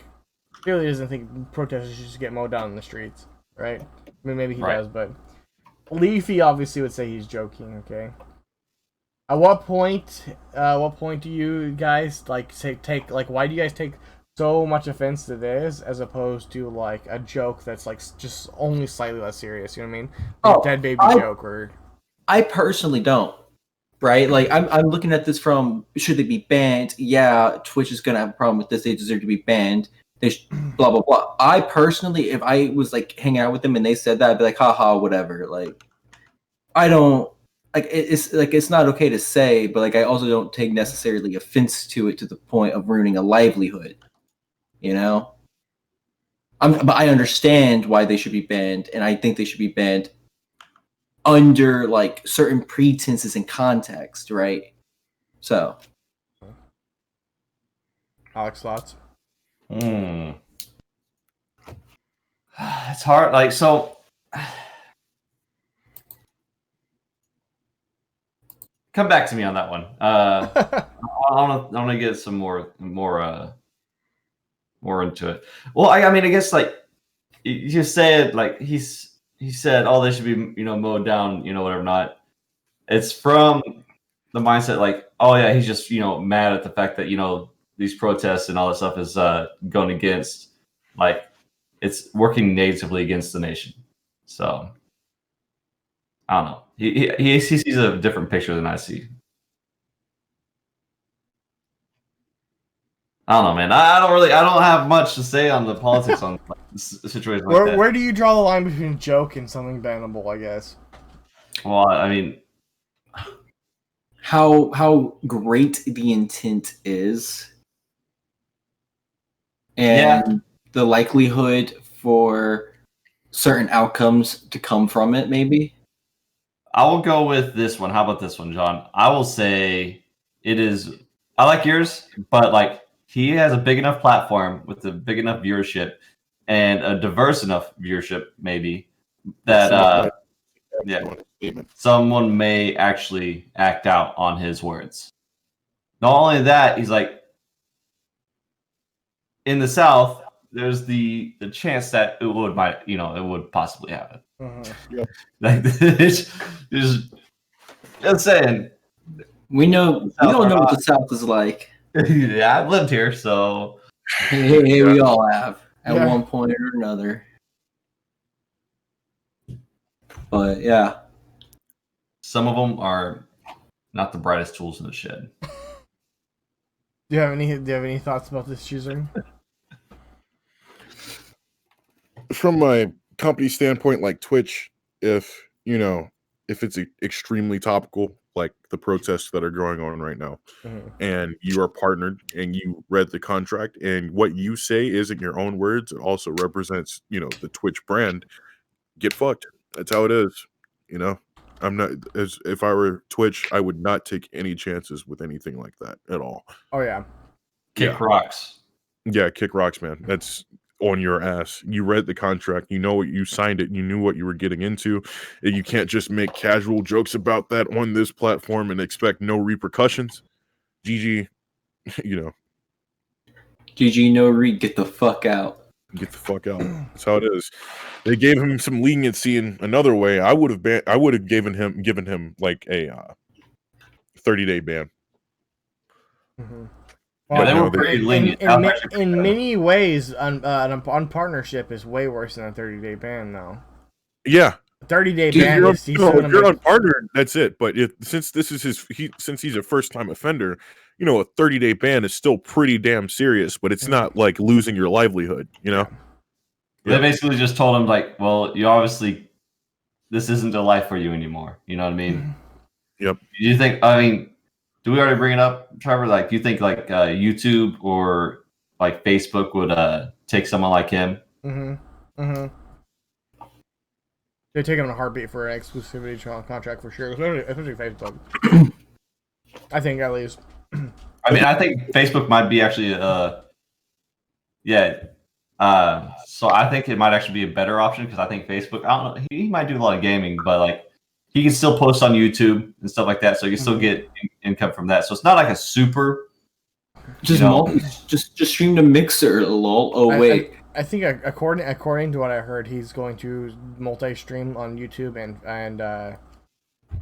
[SPEAKER 1] clearly doesn't think protesters should just get mowed down in the streets, right? I mean, maybe he does, but Leafy obviously would say he's joking. Okay. At what point do you guys take why do you guys take so much offense to this as opposed to like a joke that's like just only slightly less serious? You know what I mean? Like a dead baby joke or. I
[SPEAKER 2] personally don't. Right? Like I'm looking at this from should they be banned? Yeah, Twitch is gonna have a problem with this. They deserve to be banned. They blah blah blah. I personally, if I was like hanging out with them and they said that, I'd be like, haha, whatever. Like, I don't. It's not okay to say, but like I also don't take necessarily offense to it to the point of ruining a livelihood, you know. But I understand why they should be banned, and I think they should be banned under like certain pretenses and context, right? So,
[SPEAKER 1] Alex, thoughts?
[SPEAKER 3] It's hard. Like so. Come back to me on that one. I want to get some more into it. Well, I mean, I guess like you said, like he said, oh, they should be mowed down, whatever. Not. It's from the mindset like, oh yeah, he's just mad at the fact that these protests and all that stuff is going against, like, it's working negatively against the nation. So. I don't know. He sees a different picture than I see. I don't know, man. I don't have much to say on the politics on situations like that.
[SPEAKER 1] Where do you draw the line between joke and something bannable? I guess.
[SPEAKER 3] Well, I mean,
[SPEAKER 2] how great the intent is, and the likelihood for certain outcomes to come from it, maybe.
[SPEAKER 3] I will go with this one. How about this one, John? I will say it is. I like yours, but like he has a big enough platform with a big enough viewership and a diverse enough viewership, maybe that someone may actually act out on his words. Not only that, he's like in the South. There's the chance that it would possibly happen.
[SPEAKER 1] Mm-hmm.
[SPEAKER 4] Yeah.
[SPEAKER 3] Like just saying.
[SPEAKER 2] We don't know what the South is like.
[SPEAKER 3] Yeah, I've lived here, so
[SPEAKER 2] hey, we all have at one point or another. But yeah,
[SPEAKER 3] some of them are not the brightest tools in the shed.
[SPEAKER 1] Do you have any thoughts about this choosing?
[SPEAKER 4] From my company standpoint, like Twitch, if it's extremely topical, like the protests that are going on right now, and you are partnered and you read the contract, and what you say isn't your own words, it also represents, the Twitch brand, get fucked. That's how it is. I'm not, as if I were Twitch, I would not take any chances with anything like that at all.
[SPEAKER 1] Oh yeah.
[SPEAKER 3] Kick rocks.
[SPEAKER 4] Yeah, kick rocks, man. That's on your ass. You read the contract. You know what you signed it. You knew what you were getting into. And you can't just make casual jokes about that on this platform and expect no repercussions. GG,
[SPEAKER 2] GG, no read. Get the fuck out.
[SPEAKER 4] Get the fuck out. That's how it is. They gave him some leniency in another way. I would have given him like a 30-day ban.
[SPEAKER 1] Well,
[SPEAKER 3] they were pretty lenient.
[SPEAKER 1] In many ways, on partnership is way worse than a 30-day ban, though.
[SPEAKER 4] Yeah,
[SPEAKER 1] 30-day ban.
[SPEAKER 4] If you're on partner, that's it. But since this is since he's a first-time offender, a 30-day ban is still pretty damn serious. But it's not like losing your livelihood.
[SPEAKER 3] They basically just told him like, well, you obviously this isn't a life for you anymore. You know what I mean?
[SPEAKER 4] Yep.
[SPEAKER 3] Do you think? I mean, do we already bring it up, Trevor? Like, do you think like YouTube or like Facebook would take someone like him?
[SPEAKER 1] They're taking him a heartbeat for an exclusivity contract for sure, especially Facebook. I think at least.
[SPEAKER 3] I mean, I think Facebook might be actually so I think it might actually be a better option because I think Facebook, I don't know, he might do a lot of gaming, but like he can still post on YouTube and stuff like that, so you can still get income from that. So it's not like a super
[SPEAKER 2] just stream to Mixer, lol. Oh wait.
[SPEAKER 1] I think according to what I heard, he's going to multi-stream on YouTube and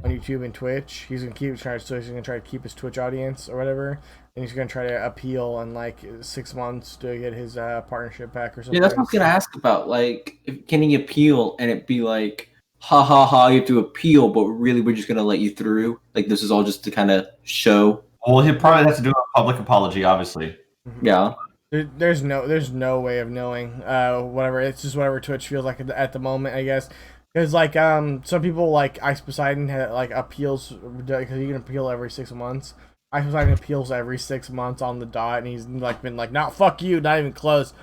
[SPEAKER 1] on YouTube and Twitch. He's gonna try to keep his Twitch audience or whatever, and he's gonna try to appeal in like 6 months to get his partnership back or something.
[SPEAKER 2] Yeah, that's what I was gonna ask about. Like, can he appeal and it be like, ha ha ha, you have to appeal, but really we're just gonna let you through? Like, this is all just to kind of show.
[SPEAKER 3] Well, he'll probably have to do a public apology, obviously.
[SPEAKER 2] Yeah.
[SPEAKER 1] There's no way of knowing whatever. It's just whatever Twitch feels like at the moment, I guess. Because like some people like Ice Poseidon had like appeals because you can appeal every 6 months. Ice Poseidon appeals every 6 months on the dot, and he's like been like, "Not fuck you, not even close."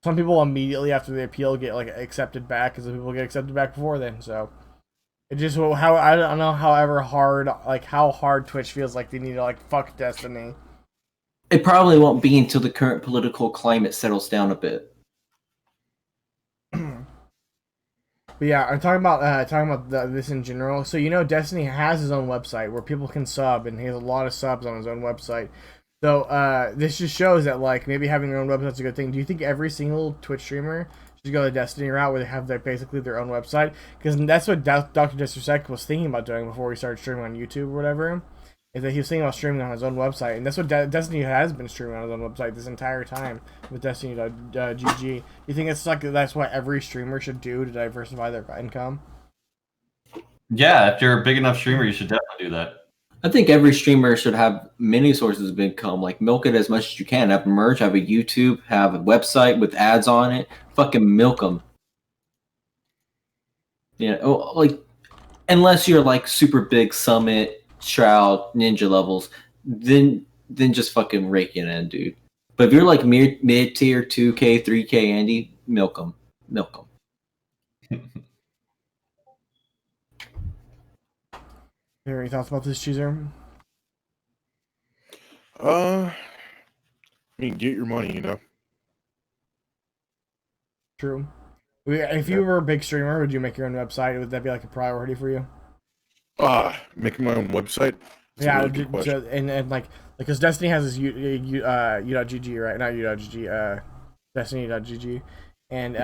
[SPEAKER 1] Some people immediately after the appeal get like accepted back, because people get accepted back before then. So it just I don't know how hard Twitch feels like they need to like fuck Destiny.
[SPEAKER 2] It probably won't be until the current political climate settles down a bit.
[SPEAKER 1] But yeah, I'm talking about this in general. So Destiny has his own website where people can sub, and he has a lot of subs on his own website. So this just shows that like maybe having their own website is a good thing. Do you think every single Twitch streamer should go the Destiny route where they have basically their own website? Because that's what Dr. Disrespect was thinking about doing before he started streaming on YouTube or whatever. Is that he was thinking about streaming on his own website, and that's what Destiny has been streaming on his own website this entire time with Destiny.gg. You think that's what every streamer should do to diversify their income?
[SPEAKER 3] Yeah, if you're a big enough streamer, you should definitely do that.
[SPEAKER 2] I think every streamer should have many sources of income. Like, milk it as much as you can. Have merch, have a YouTube, have a website with ads on it. Fucking milk them. Like, unless you're like super big Summit, Shroud, Ninja levels, then just fucking rake it in, dude. But if you're like mid tier 2K, 3K Andy, milk them.
[SPEAKER 1] Any thoughts about this, Cheezer?
[SPEAKER 4] I mean, get your money,
[SPEAKER 1] True. If you were a big streamer, would you make your own website? Would that be like a priority for you?
[SPEAKER 4] Making my own website?
[SPEAKER 1] And like because Destiny has this u.gg, right? Not u.gg, Destiny.gg, and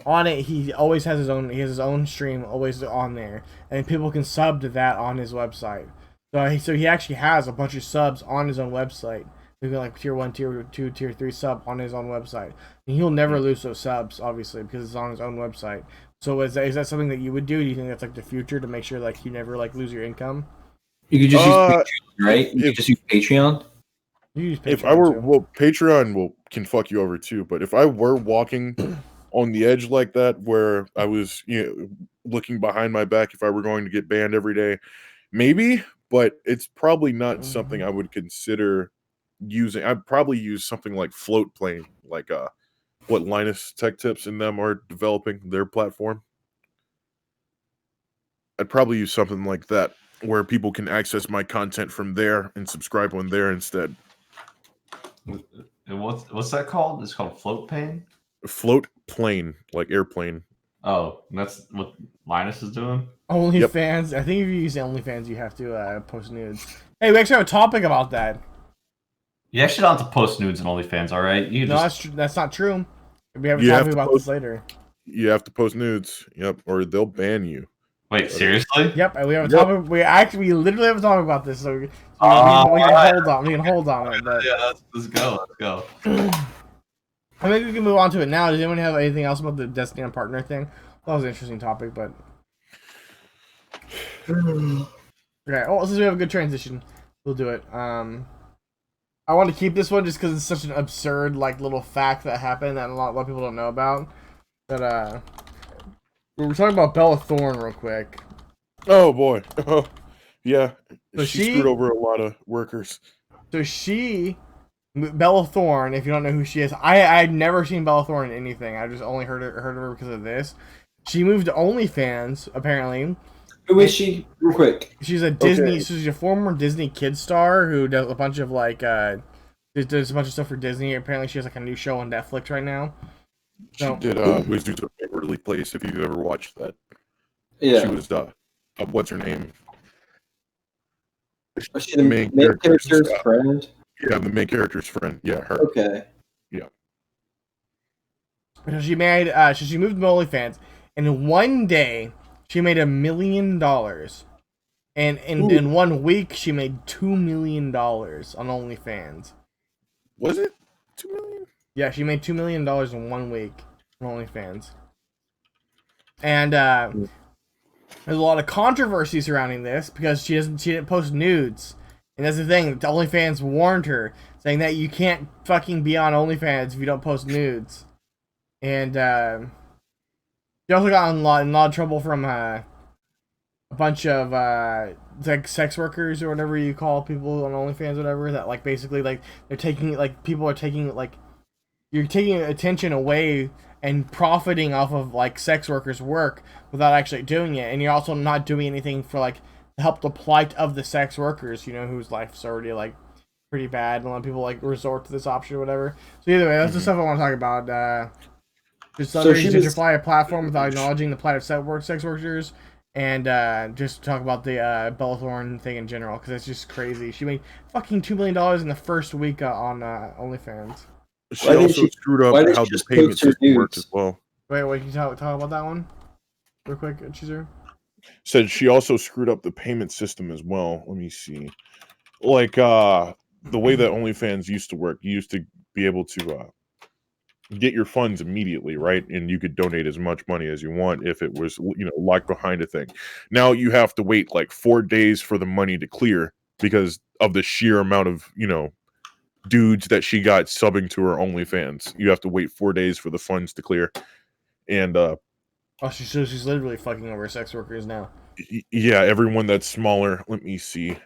[SPEAKER 1] on it he always has his own stream always on there, and people can sub to that on his website. So he actually has a bunch of subs on his own website. You can like tier 1, tier 2, tier 3 sub on his own website, and he'll never lose those subs, obviously, because it's on his own website. So is that something that you would do? Do you think that's like the future to make sure like you never like lose your income?
[SPEAKER 2] You could just use Patreon, right? You could just use Patreon.
[SPEAKER 4] If I were Patreon can fuck you over too. But if I were walking on the edge like that, where I was looking behind my back, if I were going to get banned every day, Maybe, but it's probably not something I would consider using. I'd probably use something like Float Plane, like what Linus Tech Tips and them are developing their platform. I'd probably use something like that where people can access my content from there and subscribe on there instead.
[SPEAKER 3] And what's that called? It's called Float Pane?
[SPEAKER 4] Float Plane, like airplane.
[SPEAKER 3] Oh, that's what Linus is doing?
[SPEAKER 1] OnlyFans. I think if you use OnlyFans, you have to post nudes. Hey, we actually have a topic about that.
[SPEAKER 3] You actually don't have to post nudes on OnlyFans, all right? You
[SPEAKER 1] No,
[SPEAKER 3] just...
[SPEAKER 1] that's not true. We have a topic about this later.
[SPEAKER 4] You have to post nudes. Yep, or they'll ban you.
[SPEAKER 3] Wait, seriously?
[SPEAKER 1] Yep, we have a topic. We literally have a topic about this, so we can hold on it. But
[SPEAKER 3] Yeah, let's go.
[SPEAKER 1] I think we can move on to it now. Does anyone have anything else about the Destiny on Partner thing? That was an interesting topic, but okay. Well, since we have a good transition, we'll do it. I want to keep this one just because it's such an absurd, like, little fact that happened that a lot of people don't know about. But we were talking about Bella Thorne real quick.
[SPEAKER 4] Oh boy, yeah,
[SPEAKER 1] So
[SPEAKER 4] she screwed over a lot of workers.
[SPEAKER 1] So Bella Thorne, if you don't know who she is, I'd never seen Bella Thorne in anything. I just only heard of her because of this. She moved to OnlyFans, apparently.
[SPEAKER 2] Who is she? Real quick.
[SPEAKER 1] She's a Disney. So she's a former Disney kid star who does a bunch of does a bunch of stuff for Disney. Apparently, she has like a new show on Netflix right now.
[SPEAKER 4] She did Wizards of Waverly Place. If you've ever watched that,
[SPEAKER 2] Yeah.
[SPEAKER 4] she was what's her name?
[SPEAKER 2] Was she the main character's friend?
[SPEAKER 4] Yeah, the main character's friend. Yeah, her.
[SPEAKER 2] Okay.
[SPEAKER 4] Yeah.
[SPEAKER 1] So she made. She moved to OnlyFans, and in one day she made $1 million. And in 1 week she made $2 million on OnlyFans.
[SPEAKER 4] Was it 2 million?
[SPEAKER 1] Yeah, she made $2 million in 1 week on OnlyFans. And there's a lot of controversy surrounding this because she didn't post nudes. And that's the thing, OnlyFans warned her, saying that you can't fucking be on OnlyFans if you don't post nudes. And she also got in a lot of trouble from a bunch of like sex workers or whatever you call people on OnlyFans or whatever, that like basically like they're taking, like, people are taking, like, you're taking attention away and profiting off of like sex workers' work without actually doing it, and you're also not doing anything for like to help the plight of the sex workers, you know, whose life's already like pretty bad, and a lot of people like resort to this option or whatever. So either way, that's the stuff I want to talk about. Just others gentrify a platform without acknowledging the plight of sex workers, and just talk about the Bella Thorne thing in general, because it's just crazy. She made fucking $2 million in the first week on OnlyFans.
[SPEAKER 4] She also screwed up how the payment system worked as well.
[SPEAKER 1] Wait, can you talk about that one real quick, Cheezer?
[SPEAKER 4] Said she also screwed up the payment system as well. Let me see. Like the way that OnlyFans used to work, you used to be able to get your funds immediately, right? And you could donate as much money as you want if it was, you know, locked behind a thing. Now you have to wait like 4 days for the money to clear because of the sheer amount of, you know, dudes that she got subbing to her OnlyFans. You have to wait 4 days for the funds to clear. And
[SPEAKER 1] she's literally fucking over sex workers now.
[SPEAKER 4] Yeah, everyone that's smaller. Let me see.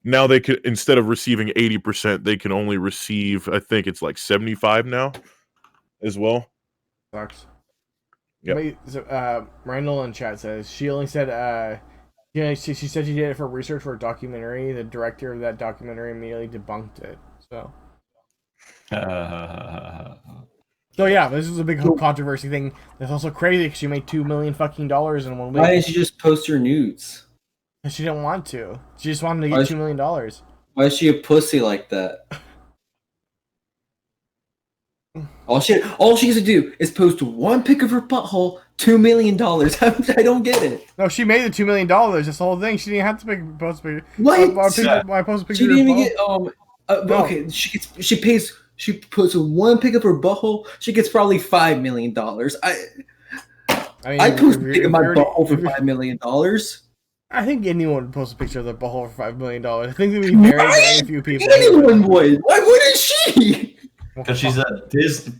[SPEAKER 4] Now they could, instead of receiving 80%, they can only receive, I think it's like 75 now as well.
[SPEAKER 1] Sucks.
[SPEAKER 4] Yep.
[SPEAKER 1] So, Randall in chat says she only said she said she did it for research for a documentary. The director of that documentary immediately debunked it. So yeah, this is a big controversy thing. That's also crazy because she made $2 million fucking dollars in 1 week.
[SPEAKER 2] Why didn't she just post her nudes?
[SPEAKER 1] She didn't want to. She just wanted to get $2 million.
[SPEAKER 2] Why is she a pussy like that? All she has to do is post one pic of her butthole, $2 million. I don't get it.
[SPEAKER 1] No, she made the $2 million. That's the whole thing. She didn't have to post a picture.
[SPEAKER 2] What?
[SPEAKER 1] Why post a picture?
[SPEAKER 2] She didn't even get no. Okay, she puts one pic of her butthole. She gets probably $5 million. I post a pic of my butthole for $5 million.
[SPEAKER 1] I think anyone would post a picture of their butthole for $5 million. I think that would be very few people.
[SPEAKER 2] Anyone would. Why wouldn't she?
[SPEAKER 3] Because she's a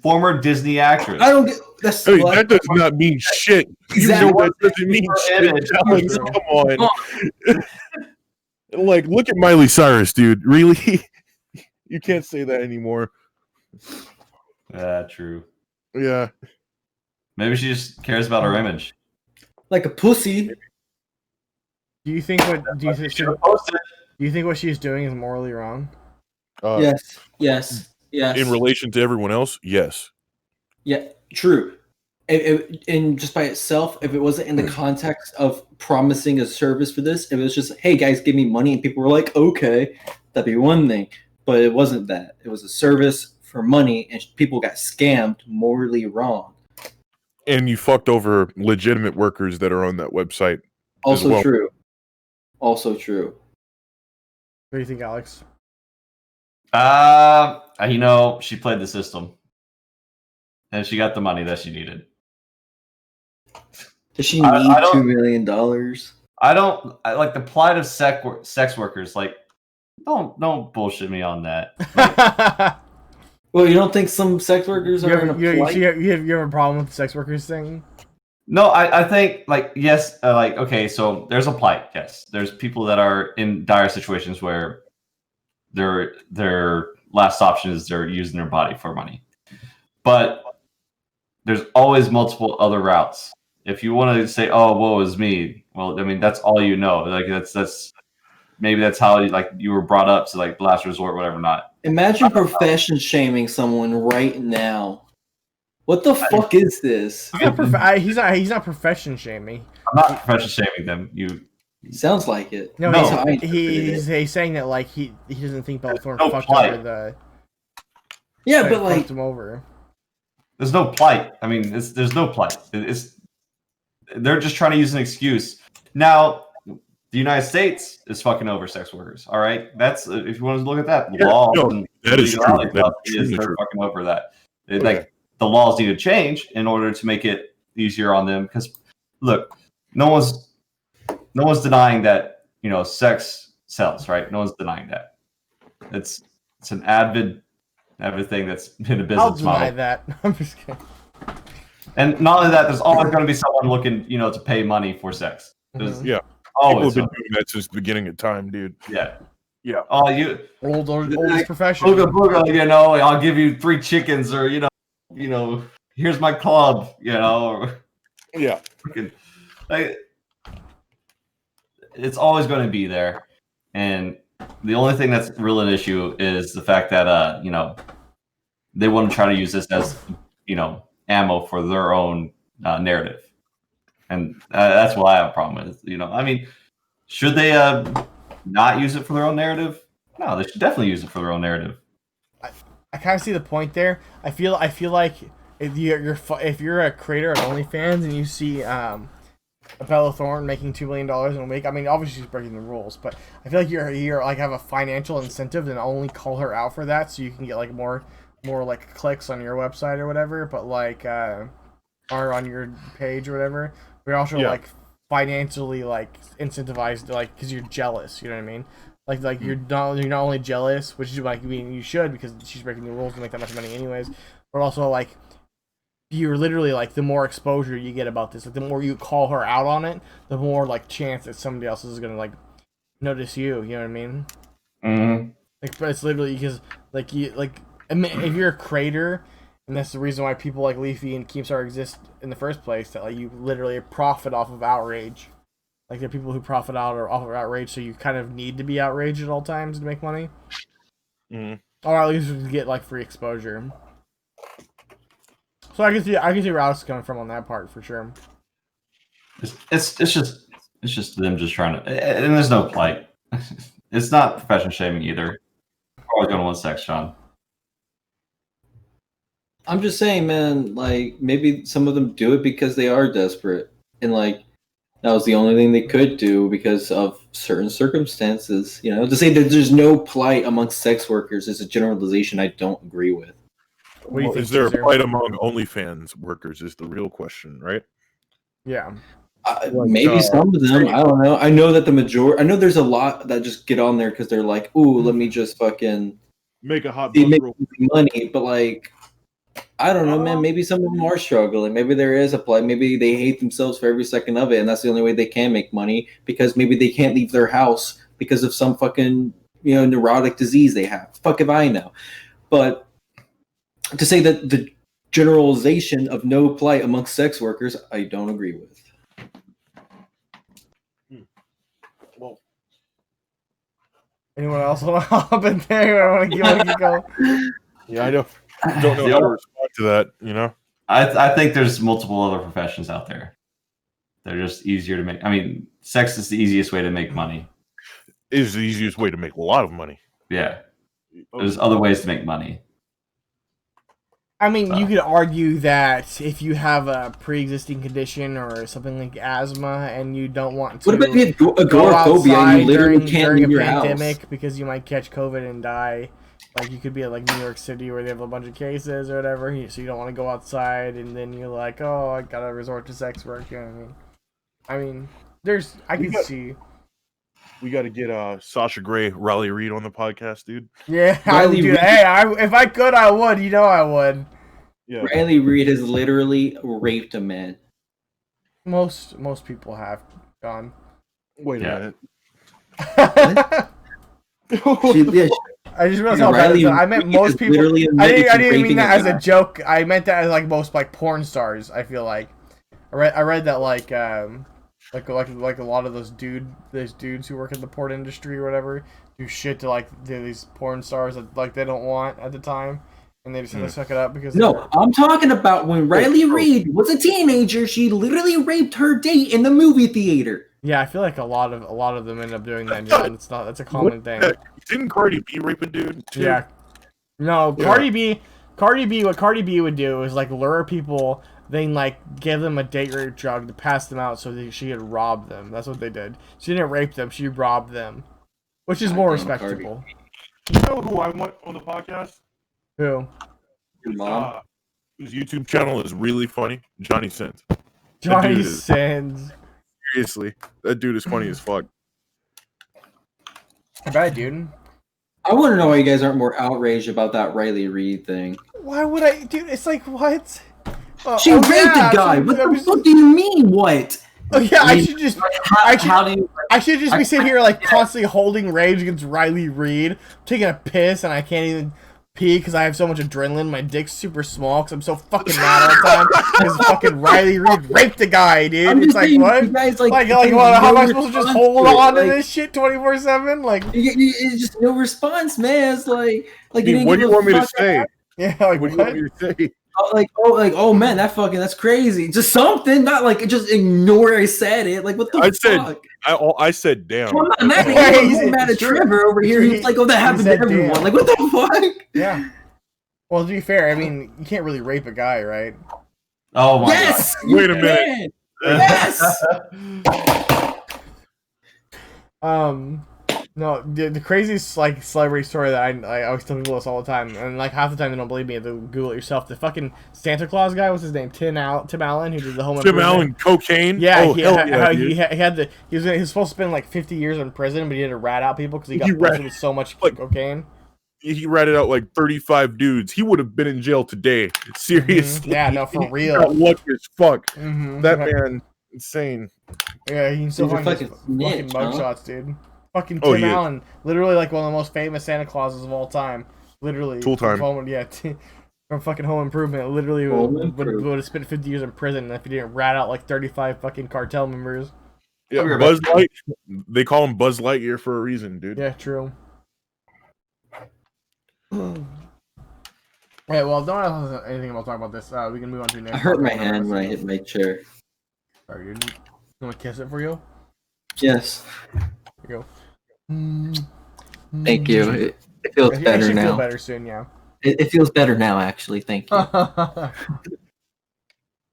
[SPEAKER 3] former Disney actress.
[SPEAKER 2] I don't get. that's
[SPEAKER 4] Hey, that does not mean shit.
[SPEAKER 2] Exactly.
[SPEAKER 4] You know that doesn't mean shit. Alex, come on. Like, look at Miley Cyrus, dude. Really? You can't say that anymore.
[SPEAKER 3] Yeah, true.
[SPEAKER 4] Yeah.
[SPEAKER 3] Maybe she just cares about her image.
[SPEAKER 2] like a pussy.
[SPEAKER 1] Do you think what she's doing is morally wrong?
[SPEAKER 2] Yes.
[SPEAKER 4] In relation to everyone else, yes.
[SPEAKER 2] Yeah, true. And just by itself, if it wasn't in the context of promising a service for this, if it was just, hey guys, give me money, and people were like, okay, that'd be one thing. But it wasn't that. It was a service for money, and people got scammed, morally wrong.
[SPEAKER 4] And you fucked over legitimate workers that are on that website.
[SPEAKER 2] Also
[SPEAKER 4] well.
[SPEAKER 2] true. Also true.
[SPEAKER 1] What do you think, Alex?
[SPEAKER 3] She played the system. And she got the money that she needed.
[SPEAKER 2] Does she need $2 million?
[SPEAKER 3] I like the plight of sex workers. Like, don't bullshit me on that. Like,
[SPEAKER 2] well, you don't think some sex workers are in a plight?
[SPEAKER 1] You have a problem with the sex workers thing?
[SPEAKER 3] No, I think like yes, okay, so there's a plight. Yes, there's people that are in dire situations where their last option is they're using their body for money, but there's always multiple other routes. If you want to say, "Oh, woe is me," well, I mean that's all you know. Like that's maybe that's how you were brought up to like last resort, whatever. Not
[SPEAKER 2] imagine profession shaming someone right now. What the fuck is this?
[SPEAKER 1] He's not profession shaming.
[SPEAKER 3] I'm not profession shaming them.
[SPEAKER 2] Sounds like it.
[SPEAKER 1] No, he's saying that like he doesn't think Bellathorn fucked over the.
[SPEAKER 2] Yeah, but like
[SPEAKER 1] fucked him over.
[SPEAKER 3] There's no plight. I mean, there's no plight. They're just trying to use an excuse. Now, the United States is fucking over sex workers. All right, that's if you want to look at that law.
[SPEAKER 4] That is true.
[SPEAKER 3] They're fucking over that. Like the laws need to change in order to make it easier on them. Because look, no one's denying that sex sells, right? No one's denying that. It's an avid thing that's been a business model.
[SPEAKER 1] I'll deny that. I'm just kidding.
[SPEAKER 3] And not only that, there's always going to be someone looking, to pay money for sex.
[SPEAKER 4] Yeah,
[SPEAKER 3] always
[SPEAKER 4] people have been doing that since the beginning of time, dude.
[SPEAKER 3] Yeah.
[SPEAKER 1] Oh, oldest profession.
[SPEAKER 3] Booga, I'll give you 3 chickens, or here's my club,
[SPEAKER 4] Yeah.
[SPEAKER 3] It's always going to be there, and the only thing that's really an issue is the fact that they want to try to use this as ammo for their own narrative, and that's what I have a problem with. I mean, should they not use it for their own narrative? No, they should definitely use it for their own narrative.
[SPEAKER 1] I kind of see the point there. I feel like if you're a creator of OnlyFans and you see Bella Thorne making $2 million in a week, I mean, obviously she's breaking the rules, but I feel like you're like have a financial incentive to only call her out for that, so you can get like more like clicks on your website or whatever, but like or on your page or whatever. We're also like financially like incentivized, like because you're jealous. You know what I mean? Like you're not only jealous, which is like you should because she's breaking the rules to make that much money anyways, but also like you're literally like the more exposure you get about this, like the more you call her out on it, the more like chance that somebody else is gonna like notice you. You know what I mean?
[SPEAKER 3] Mm-hmm.
[SPEAKER 1] Like, but it's literally because like I mean, if you're a creator, and that's the reason why people like Leafy and Keemstar exist in the first place, that like you literally profit off of outrage. Like there are people who profit out or off of outrage, so you kind of need to be outraged at all times to make money.
[SPEAKER 4] Mm.
[SPEAKER 1] Or at least to get like free exposure. So I can see where Alex is coming from on that part for sure.
[SPEAKER 3] It's just them just trying to, and there's no plight. It's not profession shaming either. Always going to want sex, Sean.
[SPEAKER 2] I'm just saying, man, like maybe some of them do it because they are desperate, and like that was the only thing they could do because of certain circumstances. To say that there's no plight amongst sex workers is a generalization I don't agree with.
[SPEAKER 1] What do you think,
[SPEAKER 4] is there a plight among OnlyFans workers? Is the real question, right?
[SPEAKER 1] Yeah.
[SPEAKER 2] Maybe some of them. I don't know. I know that the majority. I know there's a lot that just get on there because they're like, "Ooh, let me just fucking
[SPEAKER 4] make a hot
[SPEAKER 2] make money." But like, I don't know, man. Maybe some of them are struggling. Maybe there is a play. Maybe they hate themselves for every second of it, and that's the only way they can make money because maybe they can't leave their house because of some fucking neurotic disease they have. Fuck if I know. But to say that the generalization of no plight amongst sex workers, I don't agree with.
[SPEAKER 4] Well,
[SPEAKER 1] Anyone else want to hop in there? I want to keep going.
[SPEAKER 4] yeah, I don't know how to respond to that.
[SPEAKER 3] I think there's multiple other professions out there. They're just easier to make. I mean, sex is the easiest way to make money.
[SPEAKER 4] It is the easiest way to make a lot of money.
[SPEAKER 3] Yeah. There's other ways to make money.
[SPEAKER 1] I mean, you could argue that if you have a pre-existing condition or something like asthma and you don't want to
[SPEAKER 2] What about if you have
[SPEAKER 1] go
[SPEAKER 2] agoraphobia and
[SPEAKER 1] outside
[SPEAKER 2] you literally can't
[SPEAKER 1] during
[SPEAKER 2] leave
[SPEAKER 1] a
[SPEAKER 2] your
[SPEAKER 1] pandemic
[SPEAKER 2] house?
[SPEAKER 1] because you might catch COVID and die, like you could be at like New York City where they have a bunch of cases or whatever, so you don't want to go outside, and then you're like, oh, I gotta resort to sex work. You know what I mean? I can see.
[SPEAKER 4] We got to get Sasha Grey, Riley Reid on the podcast, dude.
[SPEAKER 1] Yeah,
[SPEAKER 2] Riley Reid.
[SPEAKER 1] If I could, I would. You know, I would.
[SPEAKER 4] Yeah.
[SPEAKER 2] Riley Reid has literally raped a man.
[SPEAKER 1] Most people have gone.
[SPEAKER 4] Wait a minute.
[SPEAKER 1] I just realized how bad it is. I meant most people. I didn't mean that as a joke. I meant that as like most like porn stars. I feel like I read that like a lot of those dudes who work in the porn industry or whatever do shit to like these porn stars that like they don't want at the time, and they just have to suck it up because.
[SPEAKER 2] No, I'm talking about when Riley Reid was a teenager. She literally raped her date in the movie theater.
[SPEAKER 1] Yeah, I feel like a lot of them end up doing that. Yeah, and that's a common thing.
[SPEAKER 4] Didn't Cardi B rape a dude too?
[SPEAKER 1] Yeah. No, Cardi B. What Cardi B would do is like lure people, then like give them a date rape drug to pass them out so she could rob them. That's what they did. She didn't rape them; she robbed them, which is more respectable.
[SPEAKER 4] You know who I want on the podcast?
[SPEAKER 1] Who?
[SPEAKER 2] Your mom.
[SPEAKER 4] Whose YouTube channel is really funny? Johnny Sins.
[SPEAKER 1] Johnny Sins.
[SPEAKER 4] Seriously, that dude is funny as fuck.
[SPEAKER 1] I bet, dude.
[SPEAKER 2] I want to know why you guys aren't more outraged about that Riley Reid thing.
[SPEAKER 1] Why would I, dude? It's like what?
[SPEAKER 2] She raped a guy. What the fuck do you mean? What?
[SPEAKER 1] Oh yeah, I should just.
[SPEAKER 2] How do you?
[SPEAKER 1] I should just be sitting here like constantly holding rage against Riley Reid, taking a piss, and I can't even pee because I have so much adrenaline. My dick's super small because I'm so fucking mad all the time because fucking Riley Reid raped a guy, dude. It's like what?
[SPEAKER 2] Guys,
[SPEAKER 1] like what? How am I supposed to just hold on to this shit 24/7? Like
[SPEAKER 2] it's just no response, man. It's like
[SPEAKER 4] what do you want me to say?
[SPEAKER 1] Yeah, like
[SPEAKER 4] what do you want me to say?
[SPEAKER 2] Oh man, that's crazy. Just something, not like just ignore I said it. Like what the fuck?
[SPEAKER 4] I said damn.
[SPEAKER 2] Well, I'm not mad at Trevor over here. He's like, oh, that happened to everyone. Damn. Like what the fuck?
[SPEAKER 1] Yeah. Well, to be fair, I mean, you can't really rape a guy, right?
[SPEAKER 3] Oh my
[SPEAKER 2] God.
[SPEAKER 4] Wait a minute.
[SPEAKER 2] Yes.
[SPEAKER 1] No, the craziest like celebrity story that I always tell people this all the time, and like half the time they don't believe me. They Google it yourself. The fucking Santa Claus guy, what's his name? Tim Allen, who did the home.
[SPEAKER 4] Tim Allen, cocaine.
[SPEAKER 1] Yeah, he was supposed to spend like 50 years in prison, but he had to rat out people because he got busted with so much cocaine.
[SPEAKER 4] He ratted out like 35 dudes. He would have been in jail today. Seriously.
[SPEAKER 1] Mm-hmm. Yeah, no, for real.
[SPEAKER 4] Got lucky as fuck.
[SPEAKER 1] Mm-hmm.
[SPEAKER 4] That man, insane.
[SPEAKER 1] Yeah, he can still find fucking mugshots, dude. Fucking Tim Allen, literally like one of the most famous Santa Clauses of all time. Literally,
[SPEAKER 4] full time.
[SPEAKER 1] From fucking Home Improvement. Literally would have spent 50 years in prison if he didn't rat out like 35 fucking cartel members.
[SPEAKER 4] Yeah, Buzz Light. They call him Buzz Lightyear for a reason, dude.
[SPEAKER 1] Yeah, true. Alright, well, don't have anything about talking about this. We can move on to the next.
[SPEAKER 2] I hurt my hand when I hit my chair.
[SPEAKER 1] Sorry, dude. You want to kiss it for you?
[SPEAKER 2] Yes.
[SPEAKER 1] Here you go.
[SPEAKER 2] Thank you. It feels better now.
[SPEAKER 1] Feel better soon, yeah.
[SPEAKER 2] It feels better now, actually. Thank you.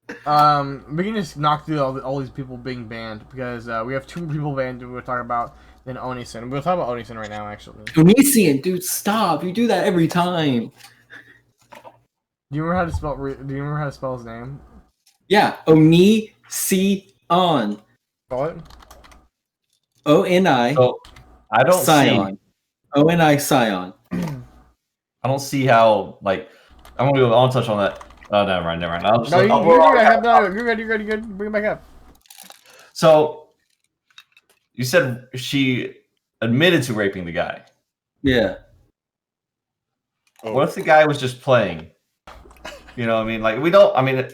[SPEAKER 1] We can just knock through all these people being banned because we have 2 people banned we'll talk about. Then Onision. We'll talk about Onision right now, actually.
[SPEAKER 2] Onision, dude, stop! You do that every time.
[SPEAKER 1] Do you remember how to spell? Do you remember how to spell his name?
[SPEAKER 2] Yeah, Onision.
[SPEAKER 1] Spell it.
[SPEAKER 2] O-N-I.
[SPEAKER 3] Oh, I don't
[SPEAKER 2] Sion. O-N-I Sion.
[SPEAKER 3] I don't see how like I want to touch on that. Oh, never mind. I'll just,
[SPEAKER 1] No,
[SPEAKER 3] you're
[SPEAKER 1] you're good. Bring it back up.
[SPEAKER 3] So, you said she admitted to raping the guy.
[SPEAKER 2] Yeah.
[SPEAKER 3] What if the guy was just playing? You know what I mean? Like, we don't, I mean,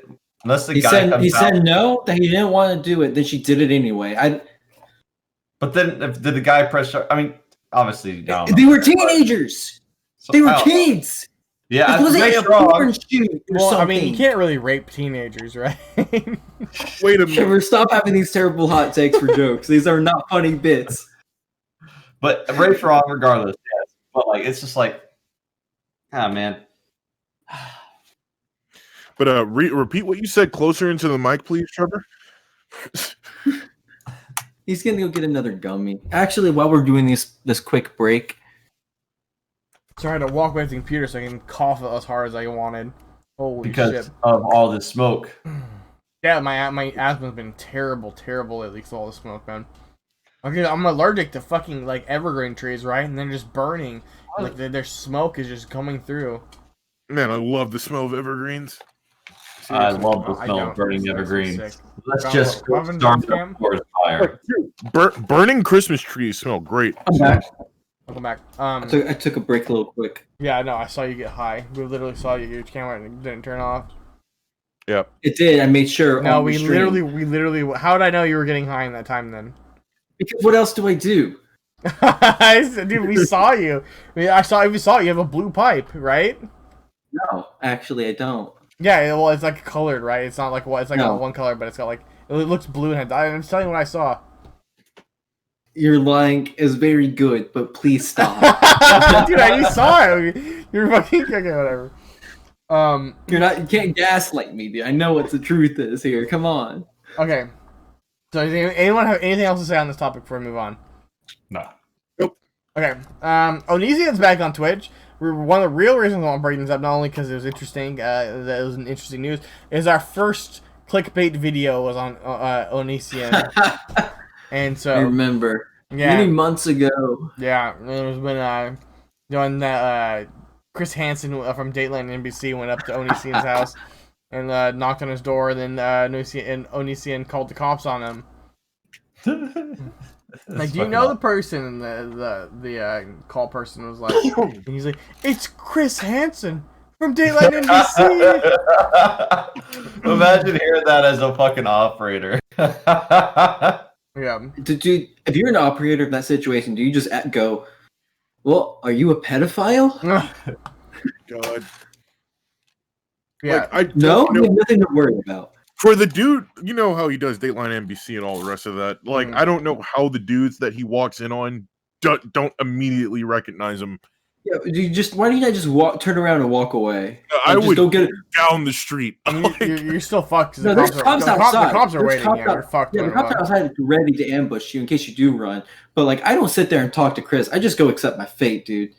[SPEAKER 3] unless the guy comes out.
[SPEAKER 2] He said no, that he didn't want to do it, then she did it anyway.
[SPEAKER 3] But then, did the guy press charge? I mean, obviously,
[SPEAKER 2] they were teenagers. They were kids.
[SPEAKER 3] Yeah,
[SPEAKER 2] it wasn't a porn shoot or something.
[SPEAKER 1] I mean, you can't really rape teenagers, right?
[SPEAKER 4] Wait a minute.
[SPEAKER 2] Trevor, stop having these terrible hot takes for jokes. These are not funny bits.
[SPEAKER 3] But rape's wrong regardless. Yes. But like, it's just like, man.
[SPEAKER 4] But repeat what you said closer into the mic, please, Trevor.
[SPEAKER 2] He's gonna go get another gummy. Actually, while we're doing this quick break.
[SPEAKER 1] Sorry, I had to walk away from the computer so I can cough as hard as I wanted. Holy
[SPEAKER 3] because
[SPEAKER 1] shit.
[SPEAKER 3] of all this smoke.
[SPEAKER 1] Yeah, my asthma's been terrible lately because of all the smoke, man. Okay, I'm allergic to fucking like evergreen trees, right? And they're just burning. Like their smoke is just coming through.
[SPEAKER 4] Man, I love the smell of evergreens.
[SPEAKER 3] I love the smell of burning evergreens. Let's just start the forest fire.
[SPEAKER 4] Burning Christmas trees smell great.
[SPEAKER 2] I'm back.
[SPEAKER 1] Welcome back.
[SPEAKER 2] I took a break a little quick.
[SPEAKER 1] Yeah, I know. I saw you get high. We literally saw you. Your camera didn't turn off.
[SPEAKER 4] Yep.
[SPEAKER 2] It did. I made sure.
[SPEAKER 1] No, we literally. How did I know you were getting high in that time then?
[SPEAKER 2] Because what else do I do?
[SPEAKER 1] Dude, we saw you. I mean, I saw you. You have a blue pipe, right?
[SPEAKER 2] No, actually, I don't.
[SPEAKER 1] Yeah, well, it's like colored, right? It's not like what? It's like
[SPEAKER 2] No.
[SPEAKER 1] one color, but it's got like it looks blue and I'm just telling you what I saw.
[SPEAKER 2] Your lying is very good, but please stop.
[SPEAKER 1] Dude, you saw it. You're fucking okay, whatever.
[SPEAKER 2] You can't gaslight me, dude. I know what the truth is here. Come on.
[SPEAKER 1] Okay. So, does anyone have anything else to say on this topic before we move on?
[SPEAKER 3] No.
[SPEAKER 4] Nope.
[SPEAKER 1] Okay. Onision's back on Twitch. One of the real reasons I want to bring this up, not only because it was interesting, that it was an interesting news, is our first clickbait video was on Onision. And so
[SPEAKER 2] I remember.
[SPEAKER 1] Yeah.
[SPEAKER 2] Many months ago.
[SPEAKER 1] Yeah, it was been doing that. Chris Hansen from Dateline NBC went up to Onision's house and knocked on his door. Then Onision called the cops on him. Like, do you know the person? And the call person was like, and he's like, "It's Chris Hansen from Dateline NBC."
[SPEAKER 3] Imagine hearing that as a fucking operator.
[SPEAKER 2] Yeah. Dude, if you're an operator of that situation, do you just go, well, are you a pedophile?
[SPEAKER 4] God.
[SPEAKER 1] Yeah.
[SPEAKER 4] Like,
[SPEAKER 2] no, you have nothing to worry about.
[SPEAKER 4] For the dude, you know how he does Dateline NBC and all the rest of that. Like, I don't know how the dudes that he walks in on don't immediately recognize him.
[SPEAKER 2] Yeah, why don't you not just turn around and walk away?
[SPEAKER 4] I would
[SPEAKER 2] go get it
[SPEAKER 4] down the street.
[SPEAKER 1] I mean, you're still fucked.
[SPEAKER 2] No, there's cops outside.
[SPEAKER 1] The cops are waiting. You're fucked.
[SPEAKER 2] Yeah, the cops are outside ready to ambush you in case you do run. But like, I don't sit there and talk to Chris. I just go accept my fate, dude.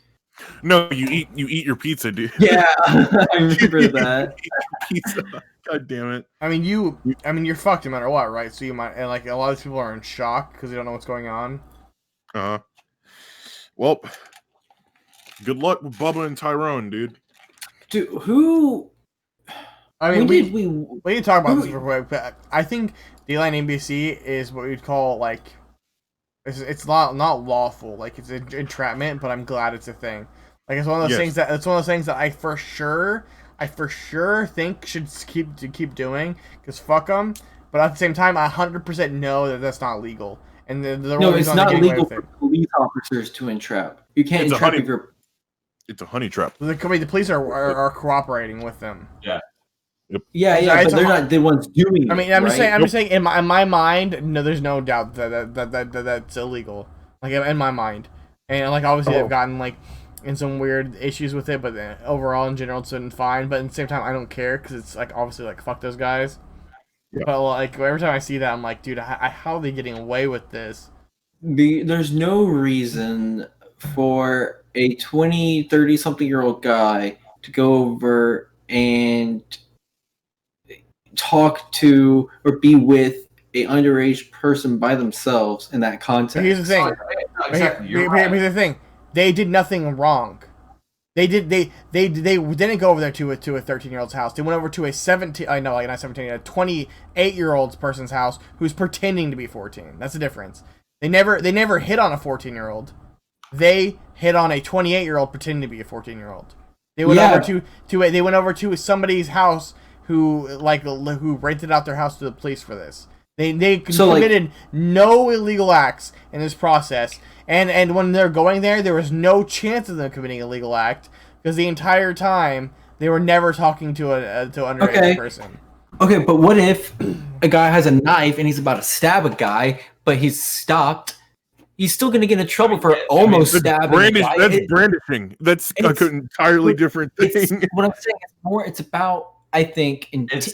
[SPEAKER 4] No, you eat your pizza, dude.
[SPEAKER 2] Yeah, I remember that.
[SPEAKER 4] You eat your pizza. God damn it.
[SPEAKER 1] I mean, you're fucked no matter what, right? So you might, and like a lot of these people are in shock because they don't know what's going on.
[SPEAKER 4] Well, good luck with Bubba and Tyrone, dude.
[SPEAKER 2] Dude, who?
[SPEAKER 1] I mean, we need to talk about this real quick. But I think Dateline NBC is what we'd call like it's not lawful. Like it's entrapment, but I'm glad it's a thing. Like it's one of those things that I for sure think should keep doing because fuck them. But at the same time, I 100% know that that's not legal. And
[SPEAKER 2] no, it's not legal for police officers to entrap. You can't entrap if you're.
[SPEAKER 4] It's a honey trap.
[SPEAKER 1] The police are cooperating with them.
[SPEAKER 3] Yeah.
[SPEAKER 4] Yep.
[SPEAKER 2] Yeah, but they're not the ones doing it.
[SPEAKER 1] I mean, I'm just saying. In my mind, no, there's no doubt that's illegal. Like in my mind, and like obviously I've gotten like in some weird issues with it, but overall in general it's been fine. But at the same time, I don't care because it's like obviously like fuck those guys. Yeah. But like every time I see that, I'm like, dude, how are they getting away with this?
[SPEAKER 2] There's no reason for a 20, 30-something-year-old guy to go over and talk to or be with a underage person by themselves in that context.
[SPEAKER 1] Here's the thing. Here's the thing. They did nothing wrong. They didn't go over there to a 13-year-old's house. They went over to a 17. I know, like not 17, a 28-year-old person's house who's pretending to be 14. That's the difference. They never hit on a 14-year-old. They hit on a 28-year-old pretending to be a 14-year-old. They went over to somebody's house who rented out their house to the police for this. They committed no illegal acts in this process. And when they're going there was no chance of them committing an illegal act because the entire time they were never talking to an underage person.
[SPEAKER 2] Okay, but what if a guy has a knife and he's about to stab a guy, but he's stopped? He's still going to get in trouble for almost stabbing a guy.
[SPEAKER 4] That's brandishing. That's an entirely different thing.
[SPEAKER 2] What I'm saying is it's about, I think, intent.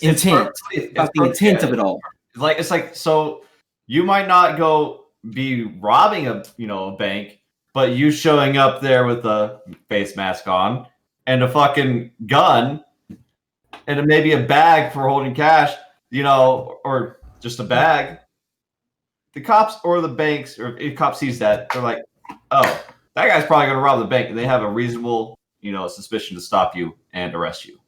[SPEAKER 2] It's about the intent of it all.
[SPEAKER 3] It's like so you might not go be robbing a bank, but you showing up there with a face mask on and a fucking gun and maybe a bag for holding cash, or just a bag. The cops or the banks, or if cop sees that, they're like, "Oh, that guy's probably going to rob the bank," and they have a reasonable, suspicion to stop you and arrest you.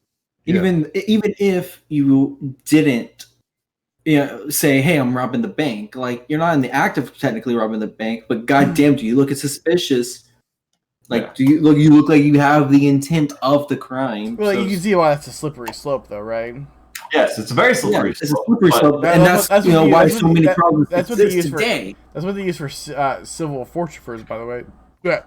[SPEAKER 2] Even if you didn't, say, "Hey, I'm robbing the bank." Like, you're not in the act of technically robbing the bank, but goddamn, do you look suspicious? Like, do you look like you have the intent of the crime?
[SPEAKER 1] Well, you can see why that's a slippery slope, thoe, right?
[SPEAKER 3] Yes, it's a very slippery slope.
[SPEAKER 2] It's a slippery slope, and that's why so many problems exist today.
[SPEAKER 1] That's what they use for civil forfeitures, by the way.
[SPEAKER 3] Yeah.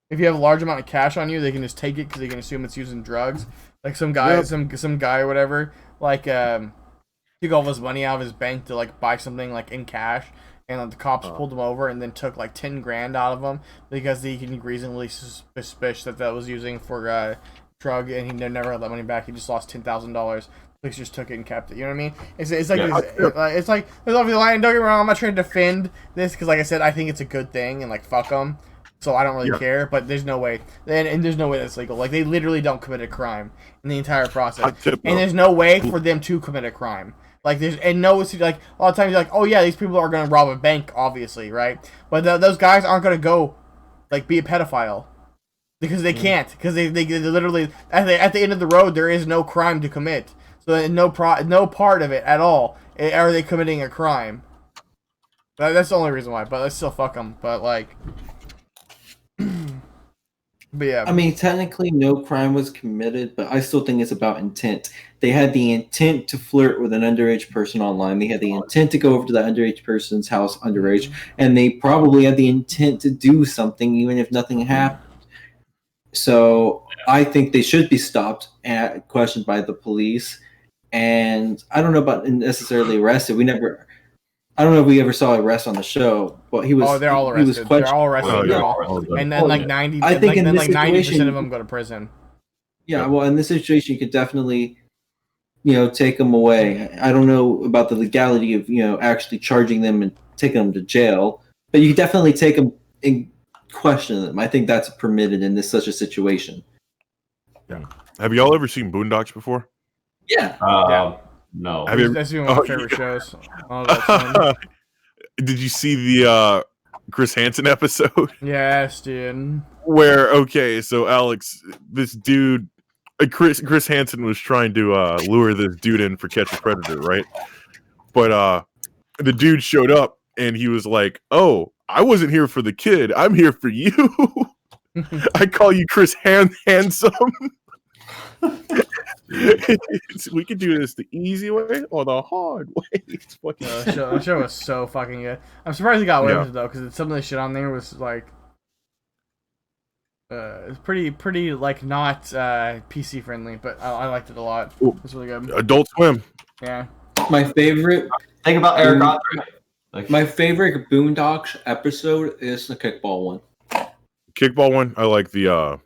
[SPEAKER 1] If you have a large amount of cash on you, they can just take it because they can assume it's using drugs. Like some guy, some guy or whatever, took all of his money out of his bank to buy something in cash, and the cops pulled him over and then took 10 grand out of him because he can reasonably suspicious that was using for drug, and he never had that money back. He just lost $10,000. Police just took it and kept it. You know what I mean? It's like there's obviously a line. Don't get me wrong. I'm not trying to defend this because, like I said, I think it's a good thing and fuck them. So I don't really care. But there's no way, and there's no way that's legal. They literally don't commit a crime in the entire process, and there's no way for them to commit a crime. There's a lot of times you're like, oh yeah, these people are gonna rob a bank, obviously, right? But those guys aren't gonna go be a pedophile because they can't, because they literally at the end of the road there is no crime to commit. So no part of it at all are they committing a crime. That's the only reason why. But let's still fuck them. But but yeah.
[SPEAKER 2] I mean, technically, no crime was committed, but I still think it's about intent. They had the intent to flirt with an underage person online. They had the intent to go over to that underage person's house underage, and they probably had the intent to do something, even if nothing happened. So I think they should be stopped and questioned by the police. And I don't know about necessarily arrested. I don't know if we ever saw arrest on the show, but he was.
[SPEAKER 1] Oh, they're all arrested. They're all arrested. And then 90%. I think in this 90% of them go to prison.
[SPEAKER 2] Yeah, well, in this situation, you could definitely, take them away. I don't know about the legality of actually charging them and taking them to jail, but you could definitely take them and question them. I think that's permitted in such a situation.
[SPEAKER 4] Yeah. Have y'all ever seen Boondocks before?
[SPEAKER 2] Yeah.
[SPEAKER 3] No.
[SPEAKER 1] That's one of my favorite shows.
[SPEAKER 4] Did you see the Chris Hansen episode?
[SPEAKER 1] Yes, dude.
[SPEAKER 4] Where so Alex, this dude, Chris Hansen was trying to lure this dude in for Catch a Predator, right? But the dude showed up and he was like, "Oh, I wasn't here for the kid. I'm here for you. I call you Chris Handsome." We could do this the easy way or the hard way. It's fucking
[SPEAKER 1] the show was so fucking good. I'm surprised he got away with it though, because some of the shit on there was it's pretty not PC friendly, but I liked it a lot. It's really good.
[SPEAKER 4] Adult Swim.
[SPEAKER 1] Yeah.
[SPEAKER 2] My favorite.
[SPEAKER 3] Think about Eric Andre.
[SPEAKER 2] My favorite Boondocks episode is the kickball one.
[SPEAKER 4] Kickball one. I like the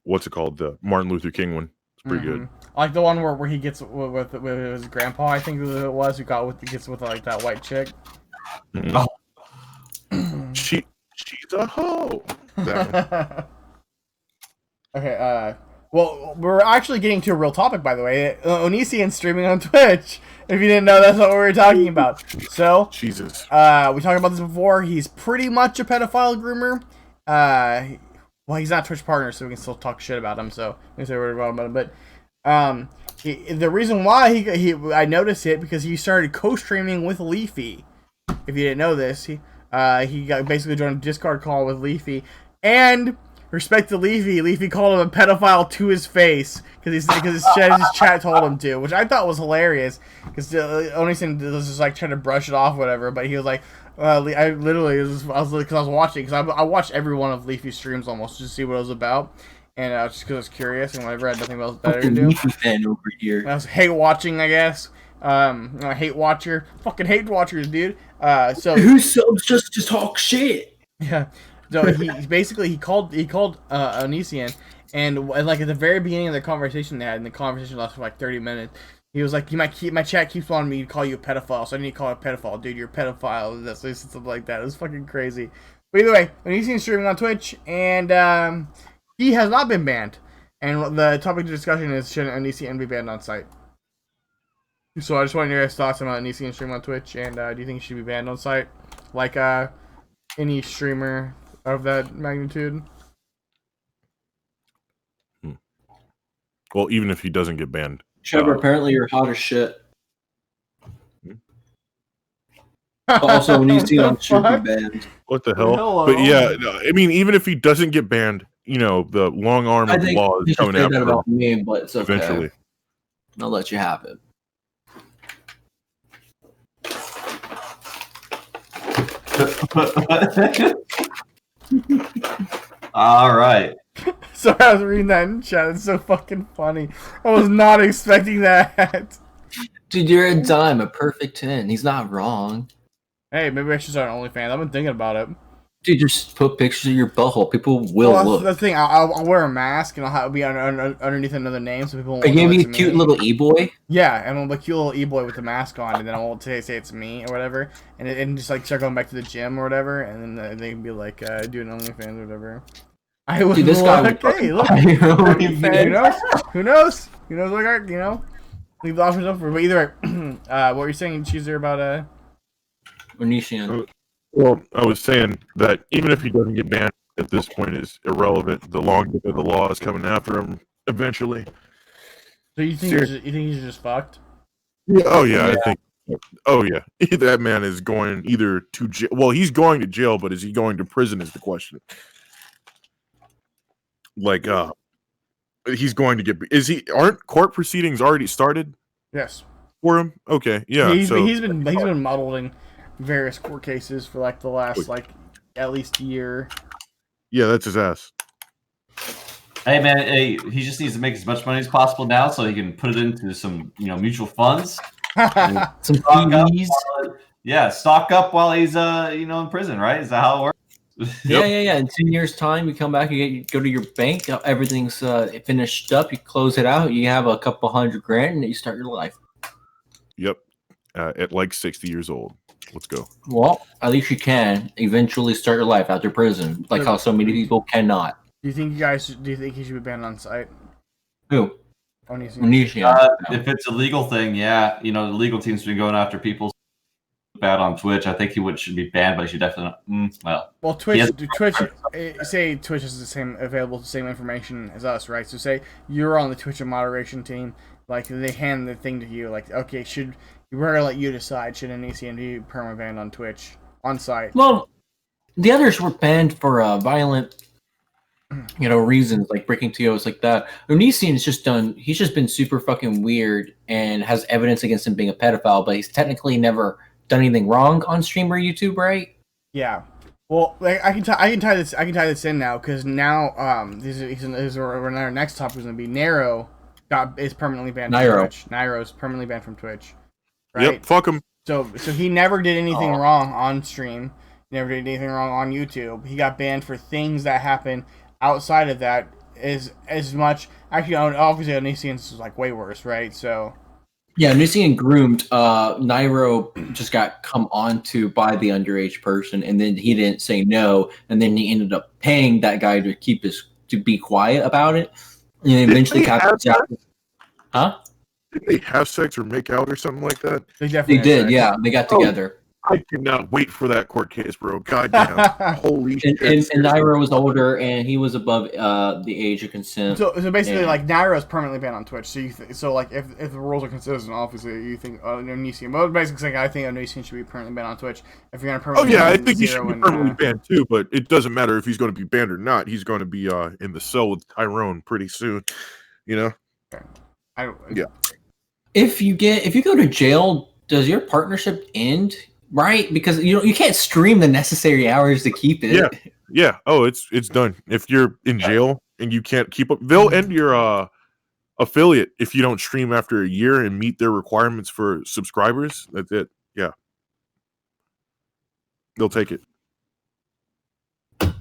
[SPEAKER 4] what's it called? The Martin Luther King one. It's pretty good.
[SPEAKER 1] I like the one where he gets with his grandpa, I think it was, who gets with that white chick.
[SPEAKER 4] She's a hoe.
[SPEAKER 1] Okay, well, we're actually getting to a real topic, by the way. Onision's streaming on Twitch. If you didn't know, that's what we were talking about. So,
[SPEAKER 4] Jesus.
[SPEAKER 1] We talked about this before. He's pretty much a pedophile groomer. Well, he's not a Twitch partner, so we can still talk shit about him. So we can say whatever about him. But the reason why I noticed it because he started co-streaming with Leafy. If you didn't know this, he got basically joined a Discord call with Leafy, and respect to Leafy, Leafy called him a pedophile to his face because his chat told him to, which I thought was hilarious. Because Onision was just like trying to brush it off, whatever. But he was like, I literally I was watching because I watched every one of Leafy's streams almost just to see what it was about. And just because I was curious, and whenever I had nothing else better to do,
[SPEAKER 2] fan over here.
[SPEAKER 1] I was hate watching, I guess. I hate watcher, fucking hate watchers, dude. So
[SPEAKER 2] who subs just to talk shit?
[SPEAKER 1] Yeah. So he called Onision, and like at the very beginning of the conversation they had, and the conversation lasted for like 30 minutes. He was like, my chat keeps wanting me to call you a pedophile, so I need to call you a pedophile, dude. You're a pedophile, and something like that. It was fucking crazy. But either way, Onision's streaming on Twitch, and he has not been banned. And the topic of discussion is should Onision be banned on site? So I just want to hear your thoughts about Onision streaming on Twitch, and do you think he should be banned on site, like any streamer of that magnitude?
[SPEAKER 4] Well, even if he doesn't get banned.
[SPEAKER 2] Trevor, apparently you're hot as shit. Also, when you see on should be banned.
[SPEAKER 4] What the hell?
[SPEAKER 1] Hello.
[SPEAKER 4] But yeah, I mean, even if he doesn't get banned, you know, the long arm of the law is coming after him
[SPEAKER 2] about me, but it's okay.
[SPEAKER 4] eventually.
[SPEAKER 2] I'll let you have it.
[SPEAKER 3] All right.
[SPEAKER 1] Sorry, I was reading that in chat. It's so fucking funny. I was not expecting that.
[SPEAKER 2] Dude, you're a dime, a perfect 10. He's not wrong.
[SPEAKER 1] Hey, maybe I should start an OnlyFans. I've been thinking about it.
[SPEAKER 2] Dude, just put pictures of your butthole. People will look.
[SPEAKER 1] That's the thing. I'll wear a mask and I'll be underneath another name so people won't
[SPEAKER 2] Are you
[SPEAKER 1] know
[SPEAKER 2] gonna be
[SPEAKER 1] it's
[SPEAKER 2] a cute
[SPEAKER 1] me.
[SPEAKER 2] little e-boy?
[SPEAKER 1] Yeah, and I'm a cute little e-boy with a mask on, and then I won't say it's me or whatever, and just like start going back to the gym or whatever, and then they can be like, do an OnlyFans or whatever. I would.
[SPEAKER 2] Dude, this guy would
[SPEAKER 1] hey, look.
[SPEAKER 2] fucking-
[SPEAKER 1] Who knows? Who knows? Who knows? Like, you know, leave the options open. But either way, what were you saying, Cheezer, about
[SPEAKER 2] Onision.
[SPEAKER 4] Well, I was saying that even if he doesn't get banned at this point is irrelevant. The long the law is coming after him eventually.
[SPEAKER 1] So you think he's just fucked?
[SPEAKER 4] Yeah. Oh yeah, I think. Oh yeah, that man is going either to jail. Well, he's going to jail, but is he going to prison? Is the question. Like, he's going to get. Is he? Aren't court proceedings already started
[SPEAKER 1] Yes.
[SPEAKER 4] for him? Okay, yeah.
[SPEAKER 1] He's
[SPEAKER 4] so
[SPEAKER 1] been modeling various court cases for like the last at least year.
[SPEAKER 4] yeah, that's his ass.
[SPEAKER 3] Hey man, hey, he just needs to make as much money as possible now, so he can put it into some, mutual funds.
[SPEAKER 2] Some
[SPEAKER 3] Stock up
[SPEAKER 2] TVs.
[SPEAKER 3] stock up while he's in prison, right? Is that how it works?
[SPEAKER 2] Yeah. In 10 years' time, you come back, you go to your bank, everything's finished up, you close it out, you have a couple $100,000, and you start your life.
[SPEAKER 4] Yep, at like 60 years old. Let's go.
[SPEAKER 2] Well, at least you can eventually start your life after prison, like how so many people cannot.
[SPEAKER 1] Do you think he should be banned on site?
[SPEAKER 2] Who?
[SPEAKER 1] Onision.
[SPEAKER 3] If it's a legal thing, yeah, the legal team's been going after people bad on Twitch. I think he should be banned, but he should definitely not.
[SPEAKER 1] Well, Twitch say Twitch is available the same information as us, right? So say you're on the Twitch and moderation team, like they hand the thing to you, like okay, we're gonna let you decide should an ECM be perma banned on Twitch on site.
[SPEAKER 2] Well, the others were banned for violent, reasons like breaking TOs like that. Onision's he's just been super fucking weird and has evidence against him being a pedophile, but he's technically never done anything wrong on stream or YouTube, right?
[SPEAKER 1] Yeah. Well, like I can tie this in now because now our next topic is gonna be Nero is permanently banned from Twitch. Nairo is permanently banned from Twitch. Right?
[SPEAKER 4] Yep, fuck him.
[SPEAKER 1] So he never did anything wrong on stream. Never did anything wrong on YouTube. He got banned for things that happened outside of that. As much actually, obviously, Onision's is like way worse, right? So.
[SPEAKER 2] Yeah, Onision groomed. Nairo just got come on to by the underage person, and then he didn't say no, and then he ended up paying that guy to be quiet about it, and then eventually got out. Huh?
[SPEAKER 4] Did they have sex or make out or something like that?
[SPEAKER 1] They
[SPEAKER 2] did, yeah. They got together.
[SPEAKER 4] I cannot wait for that court case, bro. Goddamn. Holy shit.
[SPEAKER 2] And Nairo was older, and he was above the age of consent.
[SPEAKER 1] So basically,
[SPEAKER 2] and,
[SPEAKER 1] like Nairo is permanently banned on Twitch. So like if the rules are consistent, obviously you think Onision. But basically, saying I think Onision should be permanently banned on Twitch. If you're gonna permanently,
[SPEAKER 4] I think he should be permanently banned too. But it doesn't matter if he's going to be banned or not. He's going to be in the cell with Tyrone pretty soon. You know.
[SPEAKER 1] Okay.
[SPEAKER 2] If you go to jail, does your partnership end? Right, because you can't stream the necessary hours to keep it.
[SPEAKER 4] Yeah. Oh, it's done. If you're in jail and you can't keep up, they'll end your affiliate if you don't stream after a year and meet their requirements for subscribers. That's it. Yeah, they'll take it.
[SPEAKER 2] Don't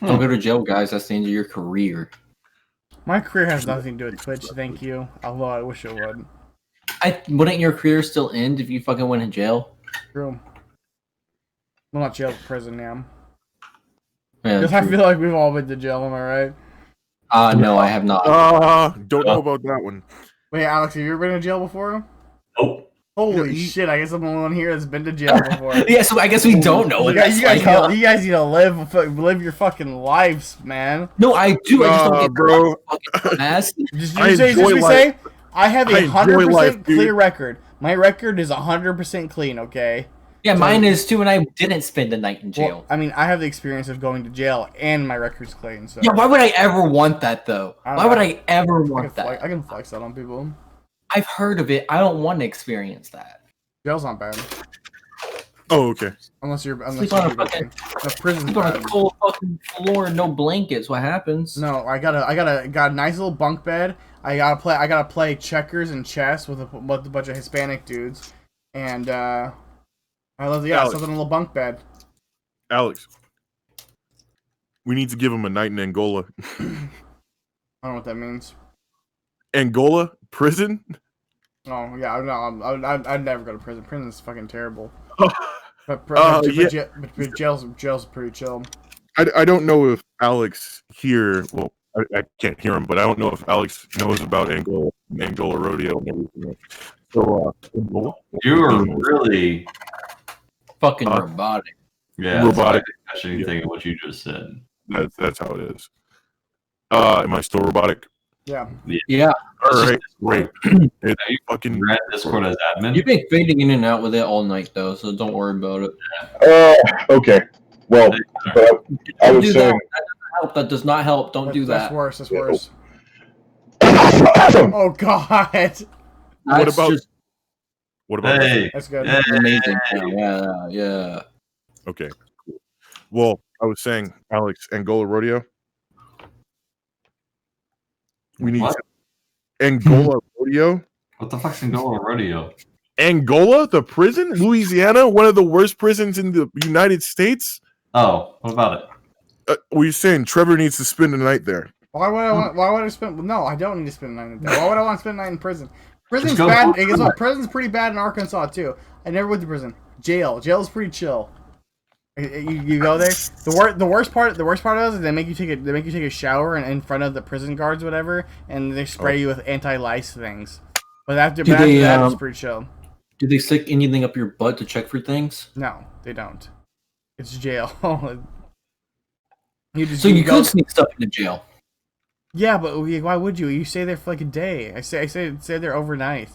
[SPEAKER 2] go to jail, guys. That's the end of your career.
[SPEAKER 1] My career has nothing to do with Twitch. Thank you. Although I wish it would.
[SPEAKER 2] Wouldn't your career still end if you fucking went in jail?
[SPEAKER 1] True. Well, not jail, but prison, yeah.
[SPEAKER 2] Yeah,
[SPEAKER 1] Because I feel like we've all been to jail, am I right?
[SPEAKER 2] No, I have not.
[SPEAKER 4] Don't know about that one.
[SPEAKER 1] Wait, Alex, have you ever been to jail before?
[SPEAKER 3] Nope.
[SPEAKER 1] Holy shit, I guess I'm the only one here that's been to jail before.
[SPEAKER 2] Yeah, so I guess we don't know.
[SPEAKER 1] You guys need to live your fucking lives, man.
[SPEAKER 2] No, I do. I just don't get
[SPEAKER 4] bro.
[SPEAKER 2] fucking ass.
[SPEAKER 1] I have a
[SPEAKER 4] I enjoy
[SPEAKER 1] 100%
[SPEAKER 4] life,
[SPEAKER 1] clear
[SPEAKER 4] dude.
[SPEAKER 1] record. My record is 100% clean, okay?
[SPEAKER 2] Yeah, mine is too, and I didn't spend the night in jail.
[SPEAKER 1] Well, I mean, I have the experience of going to jail, and my record's clean. So
[SPEAKER 2] Yeah, why would I ever want that, though? Why would I ever want that?
[SPEAKER 1] I can flex that on people.
[SPEAKER 2] I've heard of it. I don't want to experience that.
[SPEAKER 1] Jail's not bad.
[SPEAKER 4] Oh, okay.
[SPEAKER 1] Unless you're
[SPEAKER 2] Sleep on a fucking,
[SPEAKER 1] prison's
[SPEAKER 2] sleep on a
[SPEAKER 1] bad.
[SPEAKER 2] cold fucking floor and no blankets. What happens?
[SPEAKER 1] No, I got a nice little bunk bed. I gotta play checkers and chess with a bunch of Hispanic dudes, and I love
[SPEAKER 4] Alex.
[SPEAKER 1] something in a little bunk bed.
[SPEAKER 4] Alex, we need to give him a night in Angola.
[SPEAKER 1] I don't know what that means.
[SPEAKER 4] Angola prison?
[SPEAKER 1] Oh yeah, I'd never go to prison. Prison's fucking terrible. But jail's pretty chill.
[SPEAKER 4] I don't know if Alex here. Well, I can't hear him, but I don't know if Alex knows about Angola rodeo and everything. So Angola?
[SPEAKER 3] You are really
[SPEAKER 2] Fucking robotic.
[SPEAKER 3] robotic.
[SPEAKER 4] Robotic.
[SPEAKER 3] I shouldn't think of what you just said.
[SPEAKER 4] That's how it is. Am I still robotic?
[SPEAKER 1] Yeah.
[SPEAKER 2] Yeah.
[SPEAKER 4] All right, great. It's
[SPEAKER 3] You
[SPEAKER 4] fucking.
[SPEAKER 3] ran Discord as admin.
[SPEAKER 2] You've been fading in and out with it all night, though, so don't worry about it.
[SPEAKER 5] Okay. Well, but I
[SPEAKER 2] Don't
[SPEAKER 5] was
[SPEAKER 2] do
[SPEAKER 5] saying.
[SPEAKER 2] that does not help. Don't do
[SPEAKER 1] That's
[SPEAKER 2] that.
[SPEAKER 1] worse. That's worse. Oh god.
[SPEAKER 2] That's
[SPEAKER 4] about-
[SPEAKER 2] just
[SPEAKER 4] What about?
[SPEAKER 3] Hey,
[SPEAKER 1] That's good.
[SPEAKER 3] hey.
[SPEAKER 2] amazing. Yeah.
[SPEAKER 4] Okay. Cool. Well, I was saying, Alex, Angola rodeo. We need
[SPEAKER 3] What?
[SPEAKER 4] Angola rodeo.
[SPEAKER 3] What the fuck's Angola rodeo?
[SPEAKER 4] Angola, the prison, Louisiana, one of the worst prisons in the United States.
[SPEAKER 3] Oh, what about it?
[SPEAKER 4] Were you saying Trevor needs to spend the night there?
[SPEAKER 1] Why would I spend? No, I don't need to spend a night in there. Why would I want to spend a night in prison? Prison's
[SPEAKER 3] Just go
[SPEAKER 1] bad.
[SPEAKER 3] walk
[SPEAKER 1] Hey, guess
[SPEAKER 3] around.
[SPEAKER 1] what? Prison's pretty bad in Arkansas too. I never went to prison. Jail is pretty chill. You go there. The worst part of it is they make you take a shower in front of the prison guards, whatever, and they spray you with anti-lice things. But after that, it's pretty chill.
[SPEAKER 2] Do they stick anything up your butt to check for things?
[SPEAKER 1] No, they don't. It's jail.
[SPEAKER 2] You could sneak stuff into jail.
[SPEAKER 1] Yeah, but why would you? You stay there for like a day. I stay there overnight.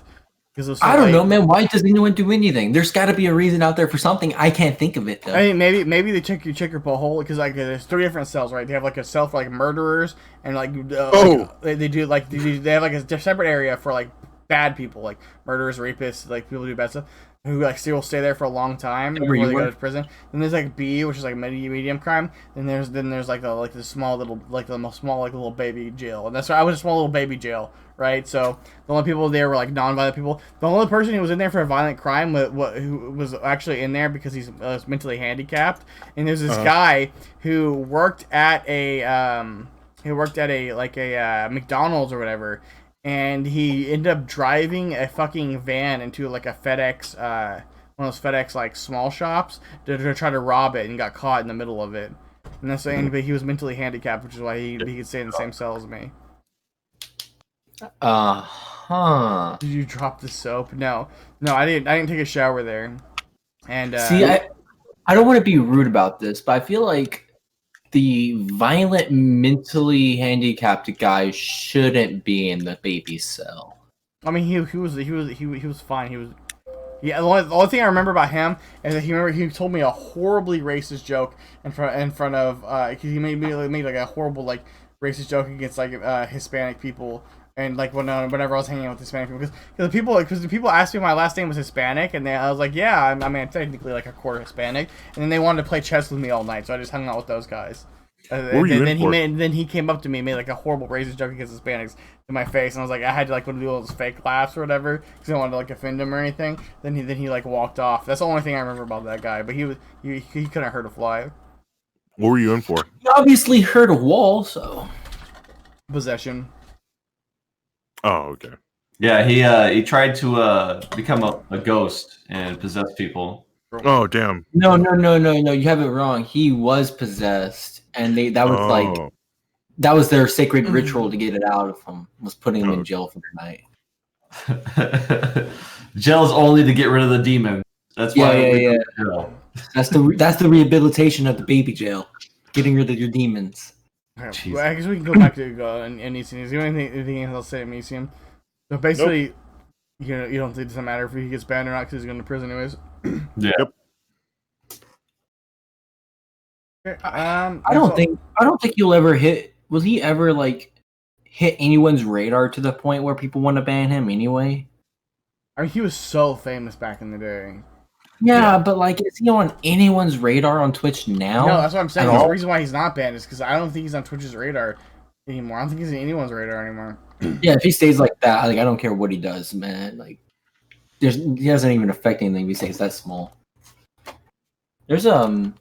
[SPEAKER 2] I don't know, man. Why does anyone do anything? There's got to be a reason out there for something. I can't think of it though.
[SPEAKER 1] I mean, maybe they check your butthole because like there's 3 different cells, right? They have like a cell for like murderers and like they have like a separate area for like bad people, like murderers, rapists, like people who do bad stuff, who like still stay there for a long time before they go to prison. Then there's like B, which is like medium crime. Then there's like the small little little baby jail, and that's why I was a small little baby jail, right? So the only people there were like non-violent people. The only person who was in there for a violent crime who was actually in there because he's mentally handicapped. And there's this guy who worked at a McDonald's or whatever. And he ended up driving a fucking van into like a FedEx, one of those FedEx like small shops to try to rob it, and got caught in the middle of it. And that's saying, but he was mentally handicapped, which is why he could stay in the same cell as me. Did you drop the soap? No, I didn't take a shower there. And
[SPEAKER 2] See, I don't want to be rude about this, but I feel like the violent, mentally handicapped guy shouldn't be in the baby cell.
[SPEAKER 1] I mean, he was fine. He was. Yeah, the only thing I remember about him is that he told me a horribly racist joke in front of he made like a horrible like racist joke against like Hispanic people, and like whenever I was hanging out with Hispanic people, because the people asked me if my last name was Hispanic, and I was like, yeah, I mean I'm technically like a quarter Hispanic, and then they wanted to play chess with me all night, so I just hung out with those guys.
[SPEAKER 4] What were you in for?
[SPEAKER 1] Then he came up to me and made like a horrible racist joke against Hispanics in my face, and I was like, I had to like do those fake laughs or whatever because I didn't want to like offend him or anything. Then he like walked off. That's the only thing I remember about that guy. But he couldn't hurt a fly.
[SPEAKER 4] What were you in for?
[SPEAKER 2] He obviously hurt a wall, so
[SPEAKER 1] Possession.
[SPEAKER 4] Oh, okay.
[SPEAKER 3] Yeah, he tried to become a ghost and possess people.
[SPEAKER 4] Oh, damn.
[SPEAKER 2] No. You have it wrong. He was possessed, and that was like that was their sacred ritual to get it out of him. Was putting him in jail for the night.
[SPEAKER 3] Jail's only to get rid of the demon. That's why.
[SPEAKER 2] Yeah. That's the rehabilitation of the baby jail, getting rid of your demons.
[SPEAKER 1] Okay, well, I guess we can go back to Elysium. Is there anything else to say Elysium? So basically, you don't think it doesn't matter if he gets banned or not because he's going to prison anyways.
[SPEAKER 3] Yeah.
[SPEAKER 4] Yep.
[SPEAKER 1] Okay,
[SPEAKER 2] I don't think you'll ever hit. Will he ever like hit anyone's radar to the point where people want to ban him anyway?
[SPEAKER 1] I mean, he was so famous back in the day.
[SPEAKER 2] Yeah, but like, is he on anyone's radar on Twitch now?
[SPEAKER 1] No, that's what I'm saying. The reason why he's not banned is because I don't think he's on Twitch's radar anymore. I don't think he's on anyone's radar anymore.
[SPEAKER 2] Yeah, if he stays like that, like I don't care what he does, man. Like, he doesn't even affect anything. He stays that small. There's a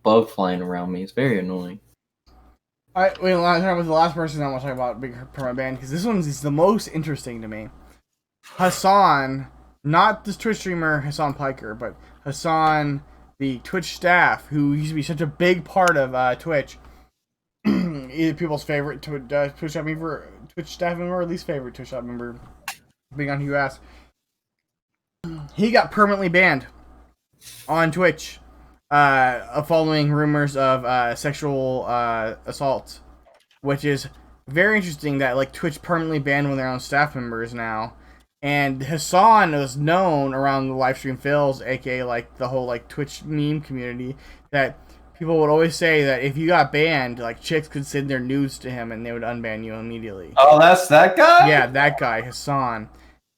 [SPEAKER 2] bug flying around me. It's very annoying.
[SPEAKER 1] Wait, the last person I want to talk about big perma ban because this one's the most interesting to me. Hassan, not this Twitch streamer Hassan Piker, but Hassan, the Twitch staff, who used to be such a big part of Twitch. Either people's favorite Twitch staff member or least favorite Twitch staff member, depending on who you ask. He got permanently banned on Twitch following rumors of sexual assault, which is very interesting that like Twitch permanently banned one of their own staff members now. And Hassan was known around the livestream fills, aka like the whole like Twitch meme community, that people would always say that if you got banned, like chicks could send their nudes to him and they would unban you immediately.
[SPEAKER 3] Oh, that's that guy?
[SPEAKER 1] Yeah, that guy, Hassan.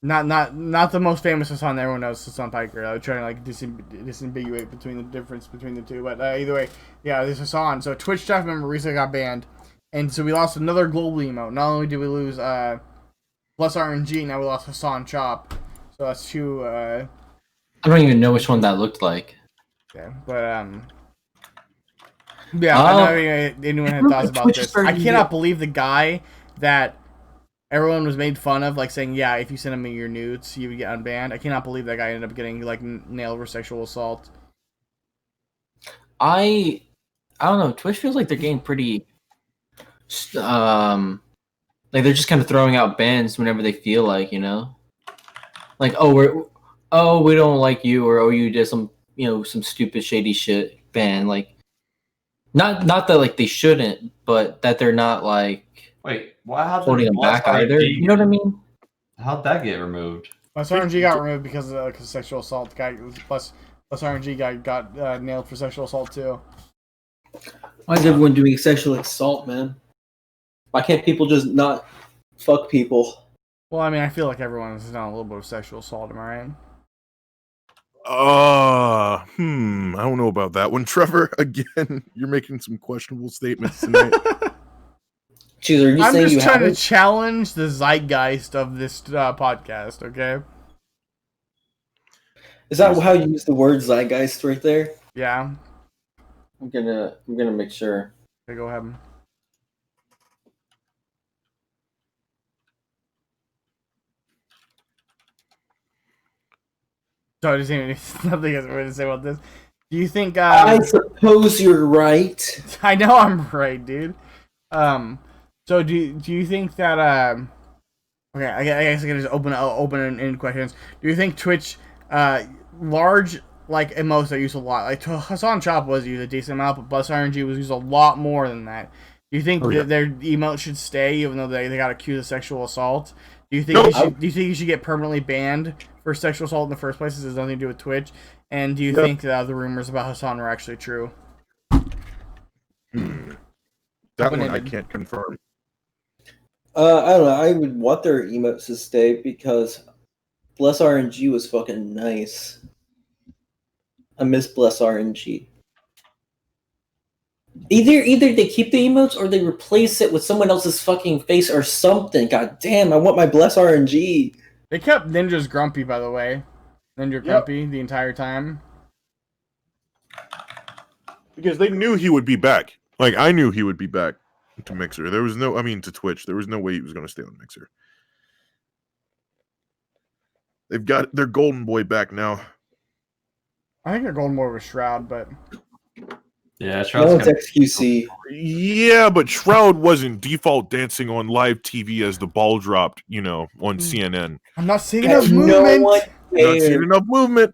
[SPEAKER 1] Not the most famous Hassan that everyone knows, Hassan Piker. I was trying to like disambiguate between the difference between the two, but either way, yeah, this Hassan. So a Twitch staff member recently got banned, and so we lost another global emote. Not only did we lose Plus RNG, now we lost Hassan Chop. So that's two.
[SPEAKER 2] I don't even know which one that looked like.
[SPEAKER 1] Yeah, but yeah. I don't know if anyone had thoughts about this. I cannot believe the guy that everyone was made fun of, like saying, "Yeah, if you send him your nudes, you would get unbanned." I cannot believe that guy ended up getting like nailed for sexual assault.
[SPEAKER 2] I don't know. Twitch feels like they're getting pretty. Like they're just kind of throwing out bans whenever they feel like, you know, like we don't like you, or you did some stupid shady shit, ban. Like not that like they shouldn't, but that they're not like holding them back either. You know what I mean?
[SPEAKER 3] How'd that get removed?
[SPEAKER 1] Plus RNG got removed because of sexual assault. The guy plus RNG guy got nailed for sexual assault too.
[SPEAKER 2] Why is everyone doing sexual assault, man? Why can't people just not fuck people?
[SPEAKER 1] Well, I mean, I feel like everyone is done a little bit of sexual assault, am I right?
[SPEAKER 4] I don't know about that one, Trevor. Again, you're making some questionable statements tonight.
[SPEAKER 2] Jeez,
[SPEAKER 1] I'm just trying to challenge the zeitgeist of this podcast, okay?
[SPEAKER 2] Is that how you use the word zeitgeist right there?
[SPEAKER 1] Yeah.
[SPEAKER 2] I'm gonna make sure.
[SPEAKER 1] Okay, go ahead. So I just nothing else to say about this. Do you think?
[SPEAKER 2] I suppose you're right.
[SPEAKER 1] I know I'm right, dude. So do you think that? Okay, I guess I can just open and end questions. Do you think Twitch, large like emotes are used a lot. Like Hassan Chop was used a decent amount, but Bless RNG was used a lot more than that. Do you think that their emote should stay, even though they got accused of sexual assault? Do you think do you think you should get permanently banned for sexual assault in the first place? This has nothing to do with Twitch. And do you think that the rumors about Hassan were actually true?
[SPEAKER 4] That one I can't confirm.
[SPEAKER 6] I don't know. I would want their emotes to stay because Bless RNG was fucking nice. I miss Bless RNG. Either they keep the emotes or they replace it with someone else's fucking face or something. God damn, I want my Bless RNG.
[SPEAKER 1] They kept Ninja's grumpy, by the way. Ninja grumpy the entire time.
[SPEAKER 4] Because they knew he would be back. Like, I knew he would be back to Mixer. There was no, I mean, to Twitch. There was no way he was going to stay on Mixer. They've got their golden boy back now.
[SPEAKER 1] I think they're going more with Shroud, but...
[SPEAKER 3] Yeah,
[SPEAKER 6] No, it's XQC.
[SPEAKER 4] Yeah, but Shroud wasn't default dancing on live TV as the ball dropped, you know, on CNN.
[SPEAKER 1] I'm not seeing enough movement.
[SPEAKER 4] Not seeing enough movement.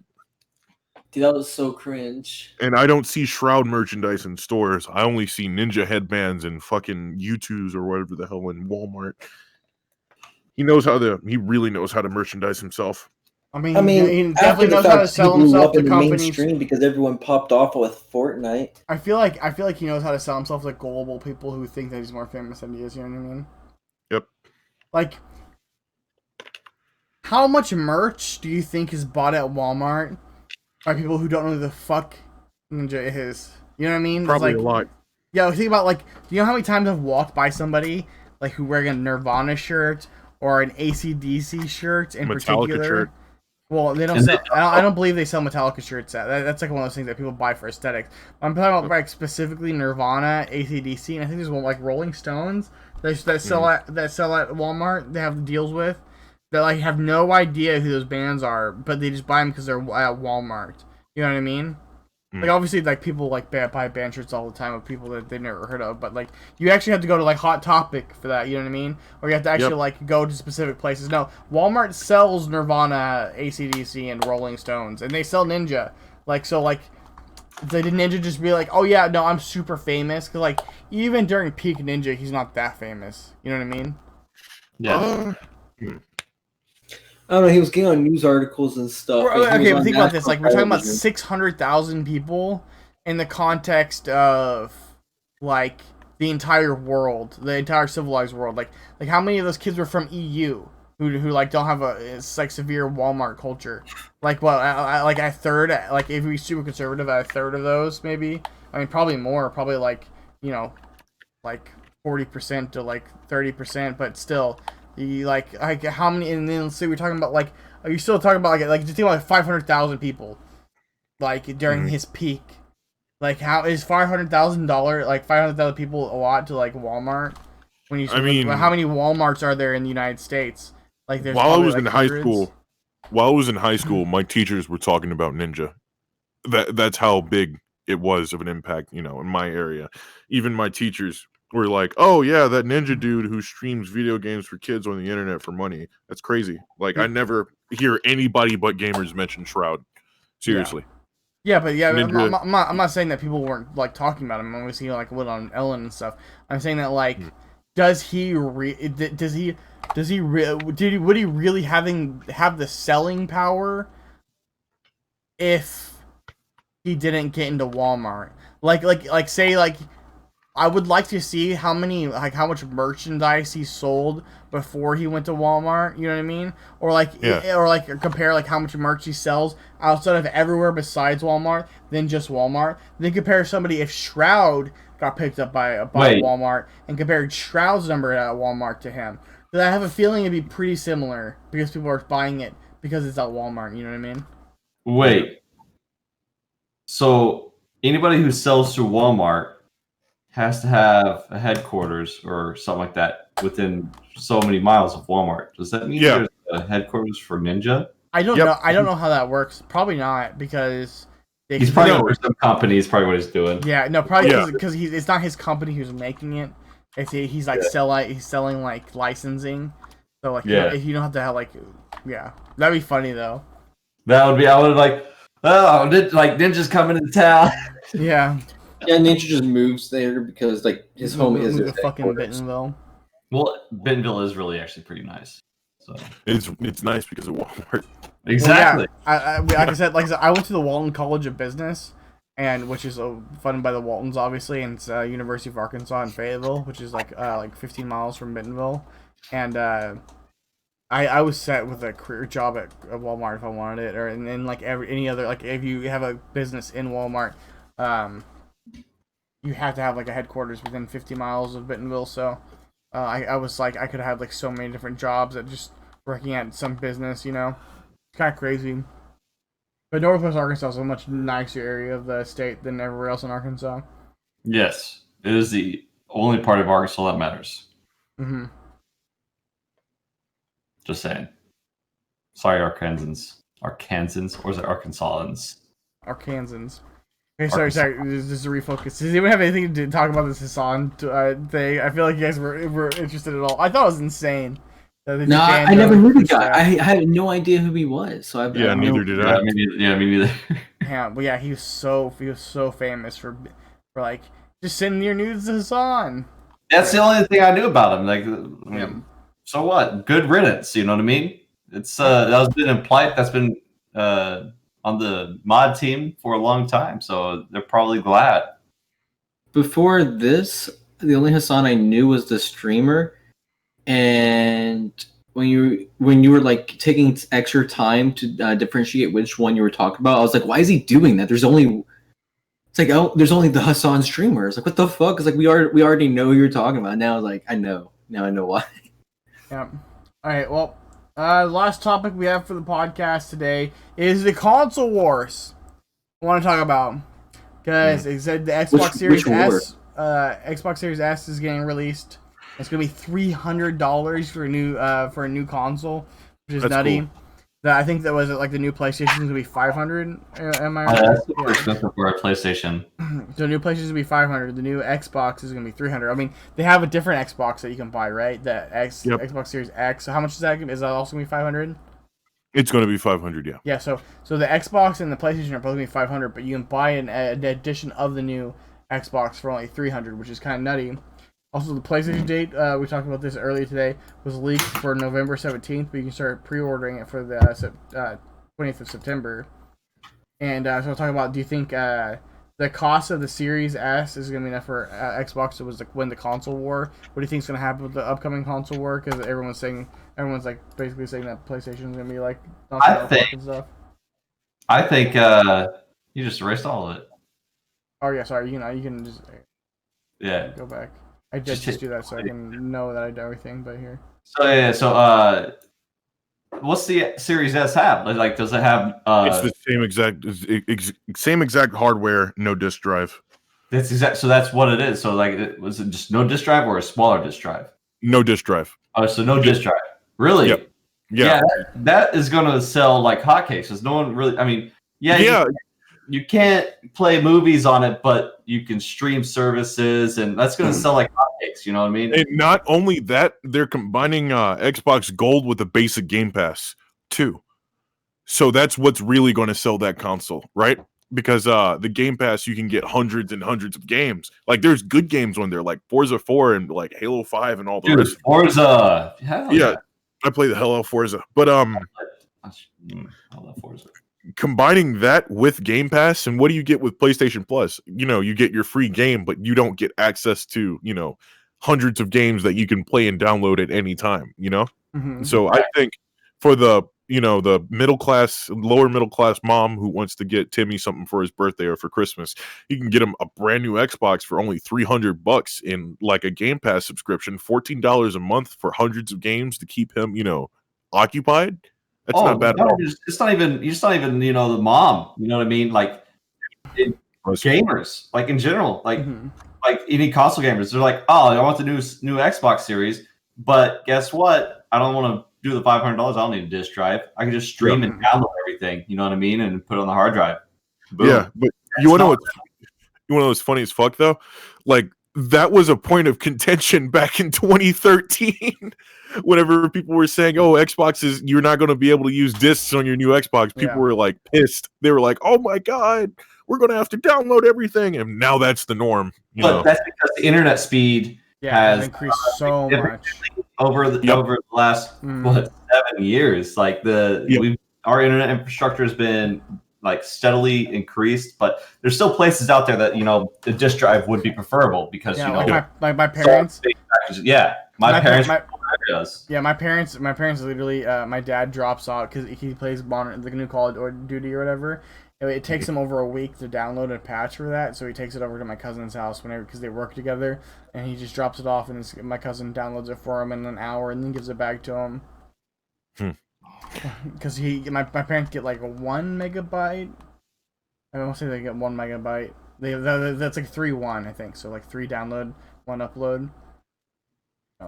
[SPEAKER 6] Dude, that was so cringe.
[SPEAKER 4] And I don't see Shroud merchandise in stores. I only see Ninja headbands and fucking U2s or whatever the hell in Walmart. He really knows how to merchandise himself.
[SPEAKER 1] I mean, he definitely knows how to sell himself to companies.
[SPEAKER 6] Mainstream because everyone popped off with Fortnite.
[SPEAKER 1] I feel like he knows how to sell himself to global people who think that he's more famous than he is. You know what I mean?
[SPEAKER 4] Yep.
[SPEAKER 1] Like, how much merch do you think is bought at Walmart by people who don't know who the fuck Ninja is? You know what I mean?
[SPEAKER 4] Probably a lot.
[SPEAKER 1] Yeah, think about, like, do you know how many times I've walked by somebody like who wearing a Nirvana shirt or an AC/DC shirt in
[SPEAKER 4] Metallica
[SPEAKER 1] particular?
[SPEAKER 4] shirt.
[SPEAKER 1] Well, they don't sell. I don't believe they sell Metallica shirts. That's like one of those things that people buy for aesthetics. I'm talking about like specifically Nirvana, AC/DC, and I think there's one like Rolling Stones that sell at Walmart. They have deals with that like have no idea who those bands are, but they just buy them because they're at Walmart. You know what I mean? Like obviously, like people like buy band shirts all the time of people that they've never heard of, but like you actually have to go to like Hot Topic for that. You know what I mean? Or you have to actually like go to specific places. No, Walmart sells Nirvana, AC/DC, and Rolling Stones, and they sell Ninja. Like so, like did Ninja just be like, oh yeah, no, I'm super famous? Because like even during peak Ninja, he's not that famous. You know what I mean?
[SPEAKER 3] Yeah.
[SPEAKER 6] I don't know. He was getting on news articles and stuff.
[SPEAKER 1] Okay, but think about this. Like, we're talking about 600,000 people in the context of, like, the entire world, the entire civilized world. Like how many of those kids were from EU who like, don't have it's, like, severe Walmart culture? Like, what, like, a third, like, if we super conservative, a third of those, maybe? I mean, probably more. Probably, like, you know, like, 40% to, like, 30%, but still... like how many? And then let's say we're talking about like, are you still talking about like just think about like 500,000 people, like during his peak, like how is $500,000 like 500,000 people a lot to like Walmart? When you, how many WalMarts are there in the United States? Like there's
[SPEAKER 4] while I was
[SPEAKER 1] like
[SPEAKER 4] in high school, my teachers were talking about Ninja. That's how big it was of an impact, you know, in my area. Even my teachers were like, oh yeah, that Ninja dude who streams video games for kids on the internet for money. That's crazy. Like I never hear anybody but gamers mention Shroud. Seriously.
[SPEAKER 1] Yeah, but yeah, I'm not saying that people weren't like talking about him. I'm only seeing like what on Ellen and stuff. I'm saying that like, would he really have the selling power if he didn't get into Walmart? Like say like. I would like to see how much merchandise he sold before he went to Walmart. You know what I mean? Or like compare like how much merch he sells outside of everywhere besides Walmart than just Walmart. Then compare somebody if Shroud got picked up by Walmart and compared Shroud's number at Walmart to him. But I have a feeling it'd be pretty similar because people are buying it because it's at Walmart. You know what I mean?
[SPEAKER 3] Wait. So anybody who sells through Walmart has to have a headquarters or something like that within so many miles of Walmart. Does that mean there's a headquarters for Ninja?
[SPEAKER 1] I don't know. I don't know how that works. Probably not because
[SPEAKER 3] he's probably for some company. Is probably what he's doing.
[SPEAKER 1] Yeah, no, probably because it's not his company who's making it. He's like selling like licensing. So like you don't have to have like that'd be funny though.
[SPEAKER 3] That would be. I would like. Oh, Ninja's coming into town.
[SPEAKER 1] Yeah.
[SPEAKER 6] Yeah, Ninja just moves there because like his home is
[SPEAKER 1] the
[SPEAKER 6] his
[SPEAKER 1] fucking
[SPEAKER 6] headquarters.
[SPEAKER 1] Bentonville.
[SPEAKER 3] Well, Bentonville is really actually pretty nice. So
[SPEAKER 4] It's nice because of Walmart.
[SPEAKER 3] exactly.
[SPEAKER 1] Well, yeah, like I said, I went to the Walton College of Business, and which is funded by the Waltons, obviously, and it's University of Arkansas in Fayetteville, which is like 15 miles from Bentonville, and I was set with a career job at Walmart if I wanted it, or and then like any other like if you have a business in Walmart, you have to have like a headquarters within 50 miles of Bentonville. So I was like I could have like so many different jobs at just working at some business, you know, it's kind of crazy. But Northwest Arkansas is a much nicer area of the state than everywhere else in Arkansas.
[SPEAKER 3] Yes, it is the only part of Arkansas that matters.
[SPEAKER 1] Mm-hmm.
[SPEAKER 3] Just saying. Sorry, Arkansans, or is it Arkansans?
[SPEAKER 1] Arkansans. Okay, sorry. Just to refocus. Does anyone have anything to talk about this Hassan thing? I feel like you guys were interested at all. I thought it was insane.
[SPEAKER 2] No, I never knew the guy. I had no idea who he was. So
[SPEAKER 4] neither did I.
[SPEAKER 3] Me neither.
[SPEAKER 1] Yeah, but yeah, he was so famous for like just sending your nudes to Hassan.
[SPEAKER 3] That's the only thing I knew about him. Like, I mean, so what? Good riddance. You know what I mean? It's that's been implied. That's been on the mod team for a long time. So they're probably glad.
[SPEAKER 2] Before this, the only Hassan I knew was the streamer, and when you were like taking extra time to differentiate which one you were talking about, I was like, why is he doing that? There's only there's only the Hassan streamers. Like, what the fuck? It's like we already know who you're talking about. Now, like, I know why.
[SPEAKER 1] Yeah. All right. Well, last topic we have for the podcast today is the console wars. I want to talk about because it said the Xbox Series S, Xbox Series S is getting released. It's gonna be $300 for a new console, which is nutty. Cool. I think that was like the new PlayStation is gonna be $500. Am I right?
[SPEAKER 3] That's super expensive for a PlayStation.
[SPEAKER 1] The new PlayStation is gonna be $500. The new Xbox is gonna be $300. I mean, they have a different Xbox that you can buy, right? The Xbox Series X. So how much is that? Is that also gonna be $500?
[SPEAKER 4] It's gonna be $500. Yeah.
[SPEAKER 1] Yeah. So the Xbox and the PlayStation are both gonna be $500, but you can buy an edition of the new Xbox for only $300, which is kind of nutty. Also, the PlayStation date, we talked about this earlier today, was leaked for November 17th, but you can start pre-ordering it for the 20th of September. And so I'll talk about, do you think the cost of the Series S is going to be enough for Xbox to win the console war? What do you think is going to happen with the upcoming console war? Because everyone's like basically saying that PlayStation is going to be like and stuff.
[SPEAKER 3] I think you just erased all of it.
[SPEAKER 1] Oh yeah, sorry. You can just go back. I just do that so I can know that I did everything. But here.
[SPEAKER 3] So what's the Series S have? Like, does it have?
[SPEAKER 4] It's the same exact hardware, no disk drive.
[SPEAKER 3] That's exact. So that's what it is. So like, was it just no disk drive or a smaller disk drive?
[SPEAKER 4] No disk drive.
[SPEAKER 3] Oh, so no disk drive. Really?
[SPEAKER 4] Yep.
[SPEAKER 3] Yeah. That is going to sell like hotcakes. Because no one really. I mean, you can't play movies on it, but you can stream services, and that's going to sell like hotcakes. You know what I mean?
[SPEAKER 4] And not only that, they're combining Xbox Gold with the basic Game Pass too. So that's what's really going to sell that console, right? Because the Game Pass, you can get hundreds and hundreds of games. Like, there's good games on there, like Forza 4 and like Halo 5 and all the rest.
[SPEAKER 3] Forza.
[SPEAKER 4] Yeah, I play the hell out of Forza, but I love Forza. Combining that with Game Pass, and what do you get with PlayStation Plus? You know, you get your free game, but you don't get access to, hundreds of games that you can play and download at any time, Mm-hmm. So I think for the, the lower middle class mom who wants to get Timmy something for his birthday or for Christmas, you can get him a brand new Xbox for only $300 in like a Game Pass subscription, $14 a month for hundreds of games to keep him, occupied. That's not bad at all.
[SPEAKER 3] It's not even the mom. You know what I mean? Like gamers, like in general, like any console gamers, they're like, oh, I want the new Xbox Series, but guess what? I don't want to do the $500. I don't need a disk drive. I can just stream and download everything. You know what I mean? And put it on the hard drive. Boom.
[SPEAKER 4] Yeah, but you want to know what's funny as fuck though? Like that was a point of contention back in 2013. Whenever people were saying, "Oh, Xbox is you're not going to be able to use discs on your new Xbox," people were like pissed. They were like, "Oh my god, we're going to have to download everything," and now that's the norm.
[SPEAKER 3] But that's because the internet speed has
[SPEAKER 1] increased so much
[SPEAKER 3] over the last 7 years. Like our internet infrastructure has been like steadily increased, but there's still places out there that the disk drive would be preferable because
[SPEAKER 1] my parents.
[SPEAKER 3] My parents.
[SPEAKER 1] My parents literally. My dad drops off because he plays the new Call of Duty or whatever. It takes him over a week to download a patch for that, so he takes it over to my cousin's house because they work together, and he just drops it off, and my cousin downloads it for him in an hour, and then gives it back to him. Because my parents get like 1 megabyte. I don't say they get 1 megabyte. That's like 3.1, I think. So like 3 download, 1 upload.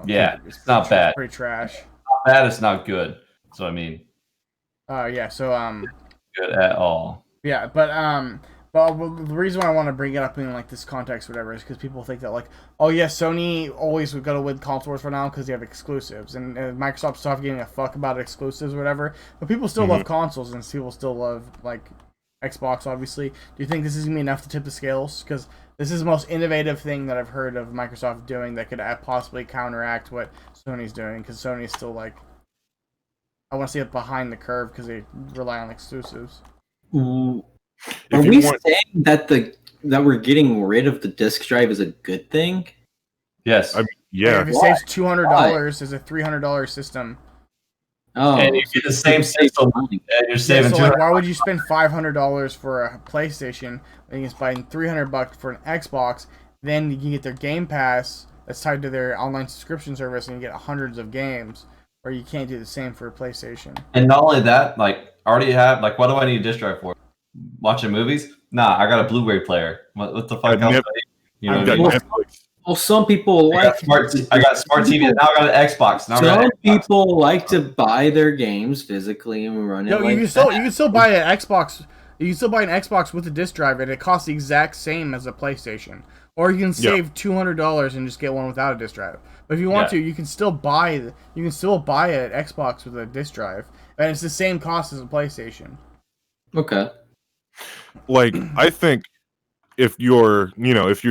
[SPEAKER 3] It's not bad.
[SPEAKER 1] It's pretty trash.
[SPEAKER 3] Not bad. It's not good. So I mean.
[SPEAKER 1] So
[SPEAKER 3] good at all.
[SPEAKER 1] Yeah, but the reason why I want to bring it up in like this context, or whatever, is because people think that like, oh yeah, Sony always would go to win console wars for now because they have exclusives, and Microsoft stopped giving a fuck about exclusives or whatever. But people still love consoles, and people still love like Xbox. Obviously, do you think this is gonna be enough to tip the scales? Because this is the most innovative thing that I've heard of Microsoft doing that could possibly counteract what Sony's doing. Because Sony's still like, I want to see it behind the curve because they rely on exclusives.
[SPEAKER 2] Are we saying that we're getting rid of the disk drive is a good thing?
[SPEAKER 3] Yes.
[SPEAKER 1] If it saves $200 as a $300 system.
[SPEAKER 2] Oh,
[SPEAKER 3] and you get the same system, and you're saving.
[SPEAKER 1] So like, why would you spend $500 for a PlayStation when you can spend $300 for an Xbox? Then you can get their Game Pass that's tied to their online subscription service, and you get hundreds of games. Or you can't do the same for a PlayStation.
[SPEAKER 3] And not only that, like, I already have, like, what do I need a disk drive for? Watching movies? Nah, I got a Blu-ray player. What the fuck else?
[SPEAKER 2] Well, some people
[SPEAKER 3] I got smart TV, and now I got an Xbox.
[SPEAKER 2] Some people like to buy their games physically and run it.
[SPEAKER 1] You can still buy an Xbox. You can still buy an Xbox with a disc drive, and it costs the exact same as a PlayStation. Or you can save $200 and just get one without a disc drive. But if you want to, you can still buy an Xbox with a disc drive, and it's the same cost as a PlayStation.
[SPEAKER 2] Okay.
[SPEAKER 4] Like, I think if you're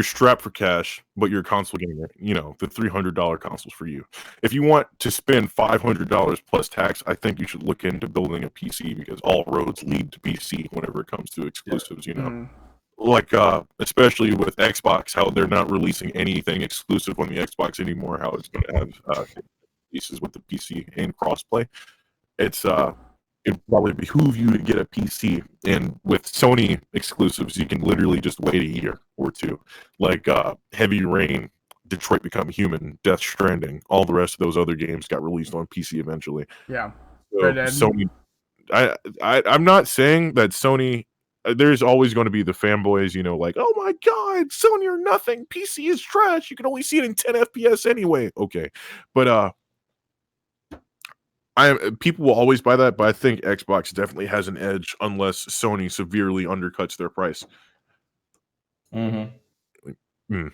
[SPEAKER 4] strapped for cash, but your console getting the $300 consoles for you. If you want to spend $500 plus tax, I think you should look into building a PC because all roads lead to PC whenever it comes to exclusives. Like especially with Xbox, how they're not releasing anything exclusive on the Xbox anymore. How it's going to have pieces with the PC and crossplay. It'd probably behoove you to get a PC. And with Sony exclusives, you can literally just wait a year or two. Like Heavy Rain, Detroit Become Human, Death Stranding, all the rest of those other games got released on PC eventually.
[SPEAKER 1] Yeah.
[SPEAKER 4] So Sony. I'm not saying that Sony. There's always going to be the fanboys, like, oh my god, Sony or nothing. PC is trash. You can only see it in 10 FPS anyway. Okay, but people will always buy that, but I think Xbox definitely has an edge unless Sony severely undercuts their price.
[SPEAKER 1] Is that what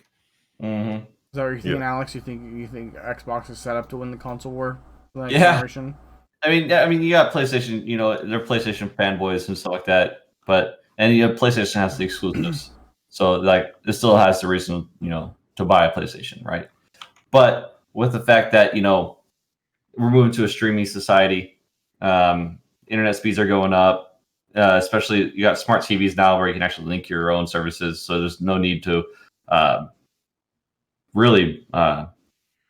[SPEAKER 1] you're thinking, Alex? You think Xbox is set up to win the console war for the next generation?
[SPEAKER 3] I mean, you got PlayStation. They're PlayStation fanboys and stuff like that. And PlayStation has the exclusives, so like it still has the reason to buy a PlayStation, right? But with the fact that we're moving to a streaming society, internet speeds are going up. Especially you got smart TVs now where you can actually link your own services, so there's no need to really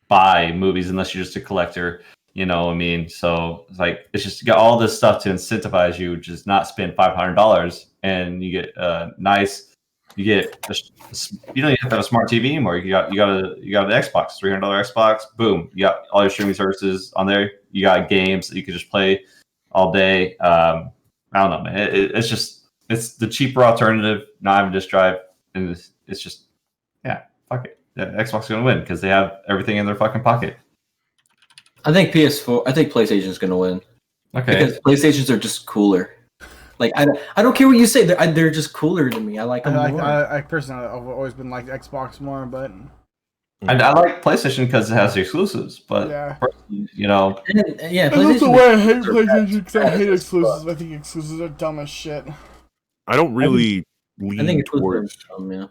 [SPEAKER 3] buy movies unless you're just a collector. So it's like it's just got all this stuff to incentivize you, just not spend $500, and you get you don't even have to have a smart TV anymore. You got an Xbox, $300 Xbox, boom, you got all your streaming services on there. You got games that you can just play all day. I don't know, man. It's the cheaper alternative, not having a disc drive, and it's just fuck it. Xbox is gonna win because they have everything in their fucking pocket.
[SPEAKER 2] I think PlayStation's gonna win.
[SPEAKER 3] Okay.
[SPEAKER 2] Because PlayStations are just cooler. Like I don't care what you say. They're just cooler to me. I like them more.
[SPEAKER 1] I personally, I've always been like Xbox more, but
[SPEAKER 3] And I like PlayStation because it has the exclusives, but
[SPEAKER 1] Yeah.
[SPEAKER 3] you know,
[SPEAKER 2] Yeah,
[SPEAKER 1] That's the way I hate
[SPEAKER 2] are
[SPEAKER 1] PlayStation because I hate
[SPEAKER 2] bad as
[SPEAKER 1] exclusives. I think exclusives are dumb as shit.
[SPEAKER 4] I don't really
[SPEAKER 2] I
[SPEAKER 4] lean
[SPEAKER 2] think
[SPEAKER 4] towards.
[SPEAKER 2] yeah.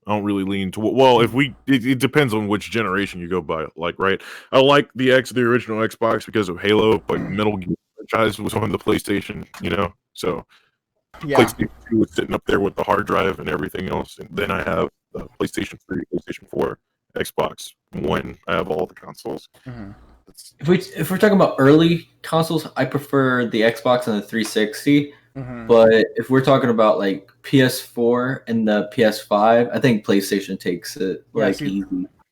[SPEAKER 4] I don't really lean to. Well, if it depends on which generation you go by. Like, right, I like the original Xbox because of Halo, but Metal Gear franchise was on the PlayStation. You know, so
[SPEAKER 1] Yeah.
[SPEAKER 4] PlayStation 2 was sitting up there with the hard drive and everything else, and then I have the PlayStation 3, PlayStation 4, Xbox One. I have all the consoles.
[SPEAKER 1] Mm-hmm.
[SPEAKER 2] If we're talking about early consoles, I prefer the Xbox and the 360.
[SPEAKER 1] Mm-hmm.
[SPEAKER 2] But if we're talking about like PS4 and the PS5, I think PlayStation takes it easy.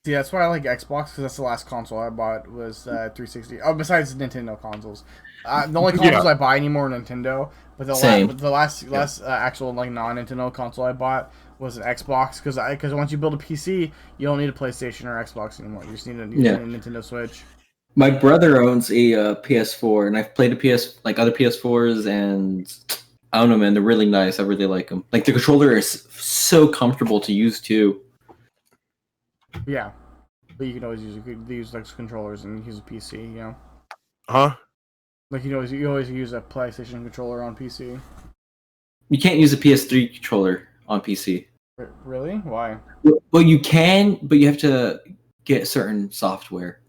[SPEAKER 1] See, that's why I like Xbox because that's the last console I bought was 360. Oh, besides Nintendo consoles, the only consoles I buy anymore are Nintendo. But the last actual like non-Nintendo console I bought was an Xbox because once you build a PC, you don't need a PlayStation or Xbox anymore. You just need a Nintendo Switch.
[SPEAKER 2] My brother owns a PS4, and I've played other PS4s, and I don't know, man, they're really nice. I really like them. Like the controller is so comfortable to use too.
[SPEAKER 1] Yeah, but you can always use like controllers and use a PC. You know,
[SPEAKER 4] Huh?
[SPEAKER 1] like you always use a PlayStation controller on PC.
[SPEAKER 2] You can't use a PS3 controller on PC.
[SPEAKER 1] Really? Why?
[SPEAKER 2] Well, you can, but you have to get certain software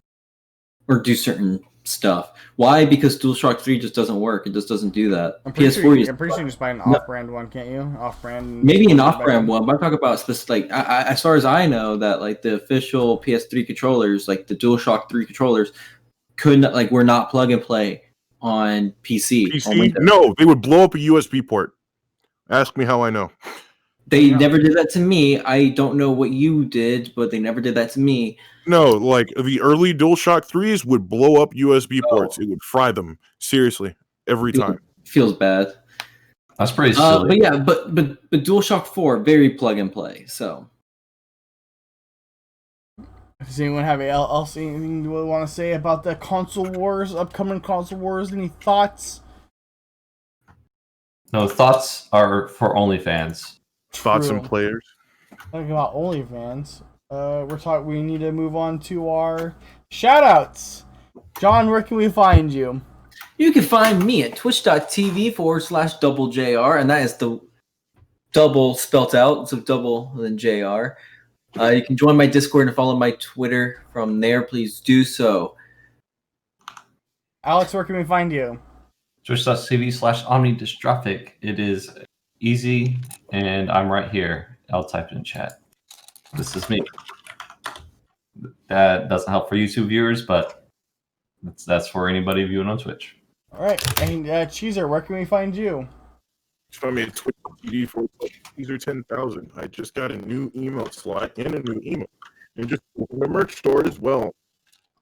[SPEAKER 2] or do certain stuff. Why? Because DualShock 3 just doesn't work. It just doesn't do that.
[SPEAKER 1] I'm pretty
[SPEAKER 2] PS4
[SPEAKER 1] sure you can just buy an off-brand one, can't you? Off-brand.
[SPEAKER 2] Maybe an off-brand one, but I'm talking about specific. Like, as far as I know, that like the official PS3 controllers, like the DualShock 3 controllers, were not plug and play on PC.
[SPEAKER 4] PC? No, they would blow up a USB port. Ask me how I know.
[SPEAKER 2] They never did that to me. I don't know what you did, but they never did that to me.
[SPEAKER 4] No, like the early DualShock 3s would blow up USB ports. It would fry them. Seriously, every time.
[SPEAKER 2] Feels bad.
[SPEAKER 3] That's pretty silly.
[SPEAKER 2] But yeah, but DualShock 4 very plug and play. So,
[SPEAKER 1] does anyone have anything you want to say about the console wars, upcoming console wars? Any thoughts?
[SPEAKER 3] No, thoughts are for OnlyFans.
[SPEAKER 4] Thoughts and players.
[SPEAKER 1] Talking about OnlyFans. We need to move on to our shoutouts. John, where can we find you?
[SPEAKER 2] You can find me at twitch.tv/double-JR, and that is the double spelt out, so double and then JR. You can join my Discord and follow my Twitter from there. Please do so.
[SPEAKER 1] Alex, where can we find you?
[SPEAKER 3] Twitch.tv/omnidystrophic. It is easy, and I'm right here. I'll type it in chat. This is me. That doesn't help for YouTube viewers, but that's for anybody viewing on Twitch.
[SPEAKER 1] All right, and Cheezer, where can we find you?
[SPEAKER 4] Find me at Twitch.tv/Cheezer10,000. I just got a new email slot and a new email, and just opened the merch store as well.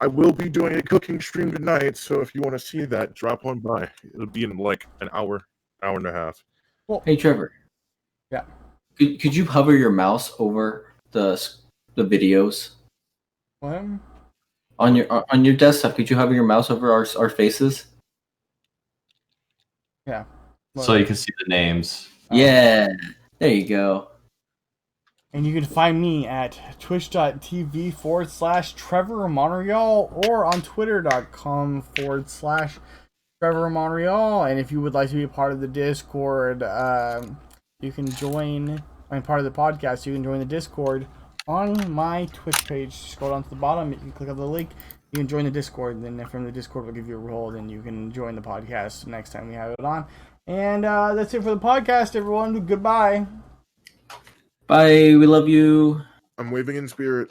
[SPEAKER 4] I will be doing a cooking stream tonight, so if you want to see that, drop on by. It'll be in like an hour and a half.
[SPEAKER 1] Well,
[SPEAKER 2] hey, Trevor.
[SPEAKER 1] Yeah.
[SPEAKER 2] Could you hover your mouse over the videos?
[SPEAKER 1] What?
[SPEAKER 2] On your desktop, could you hover your mouse over our faces?
[SPEAKER 1] Yeah.
[SPEAKER 3] So you can see the names.
[SPEAKER 2] Yeah. There you go.
[SPEAKER 1] And you can find me at twitch.tv/Trevor Montreal or on twitter.com/Trevor Montreal. And if you would like to be a part of the Discord, you can join. Part of the podcast, you can join the Discord on my Twitch page. Scroll down to the bottom, you can click on the link, you can join the Discord, and then from the Discord we'll give you a role, then you can join the podcast next time we have it on. And that's it for the podcast, everyone. Goodbye.
[SPEAKER 2] Bye. We love you.
[SPEAKER 4] I'm waving in spirit.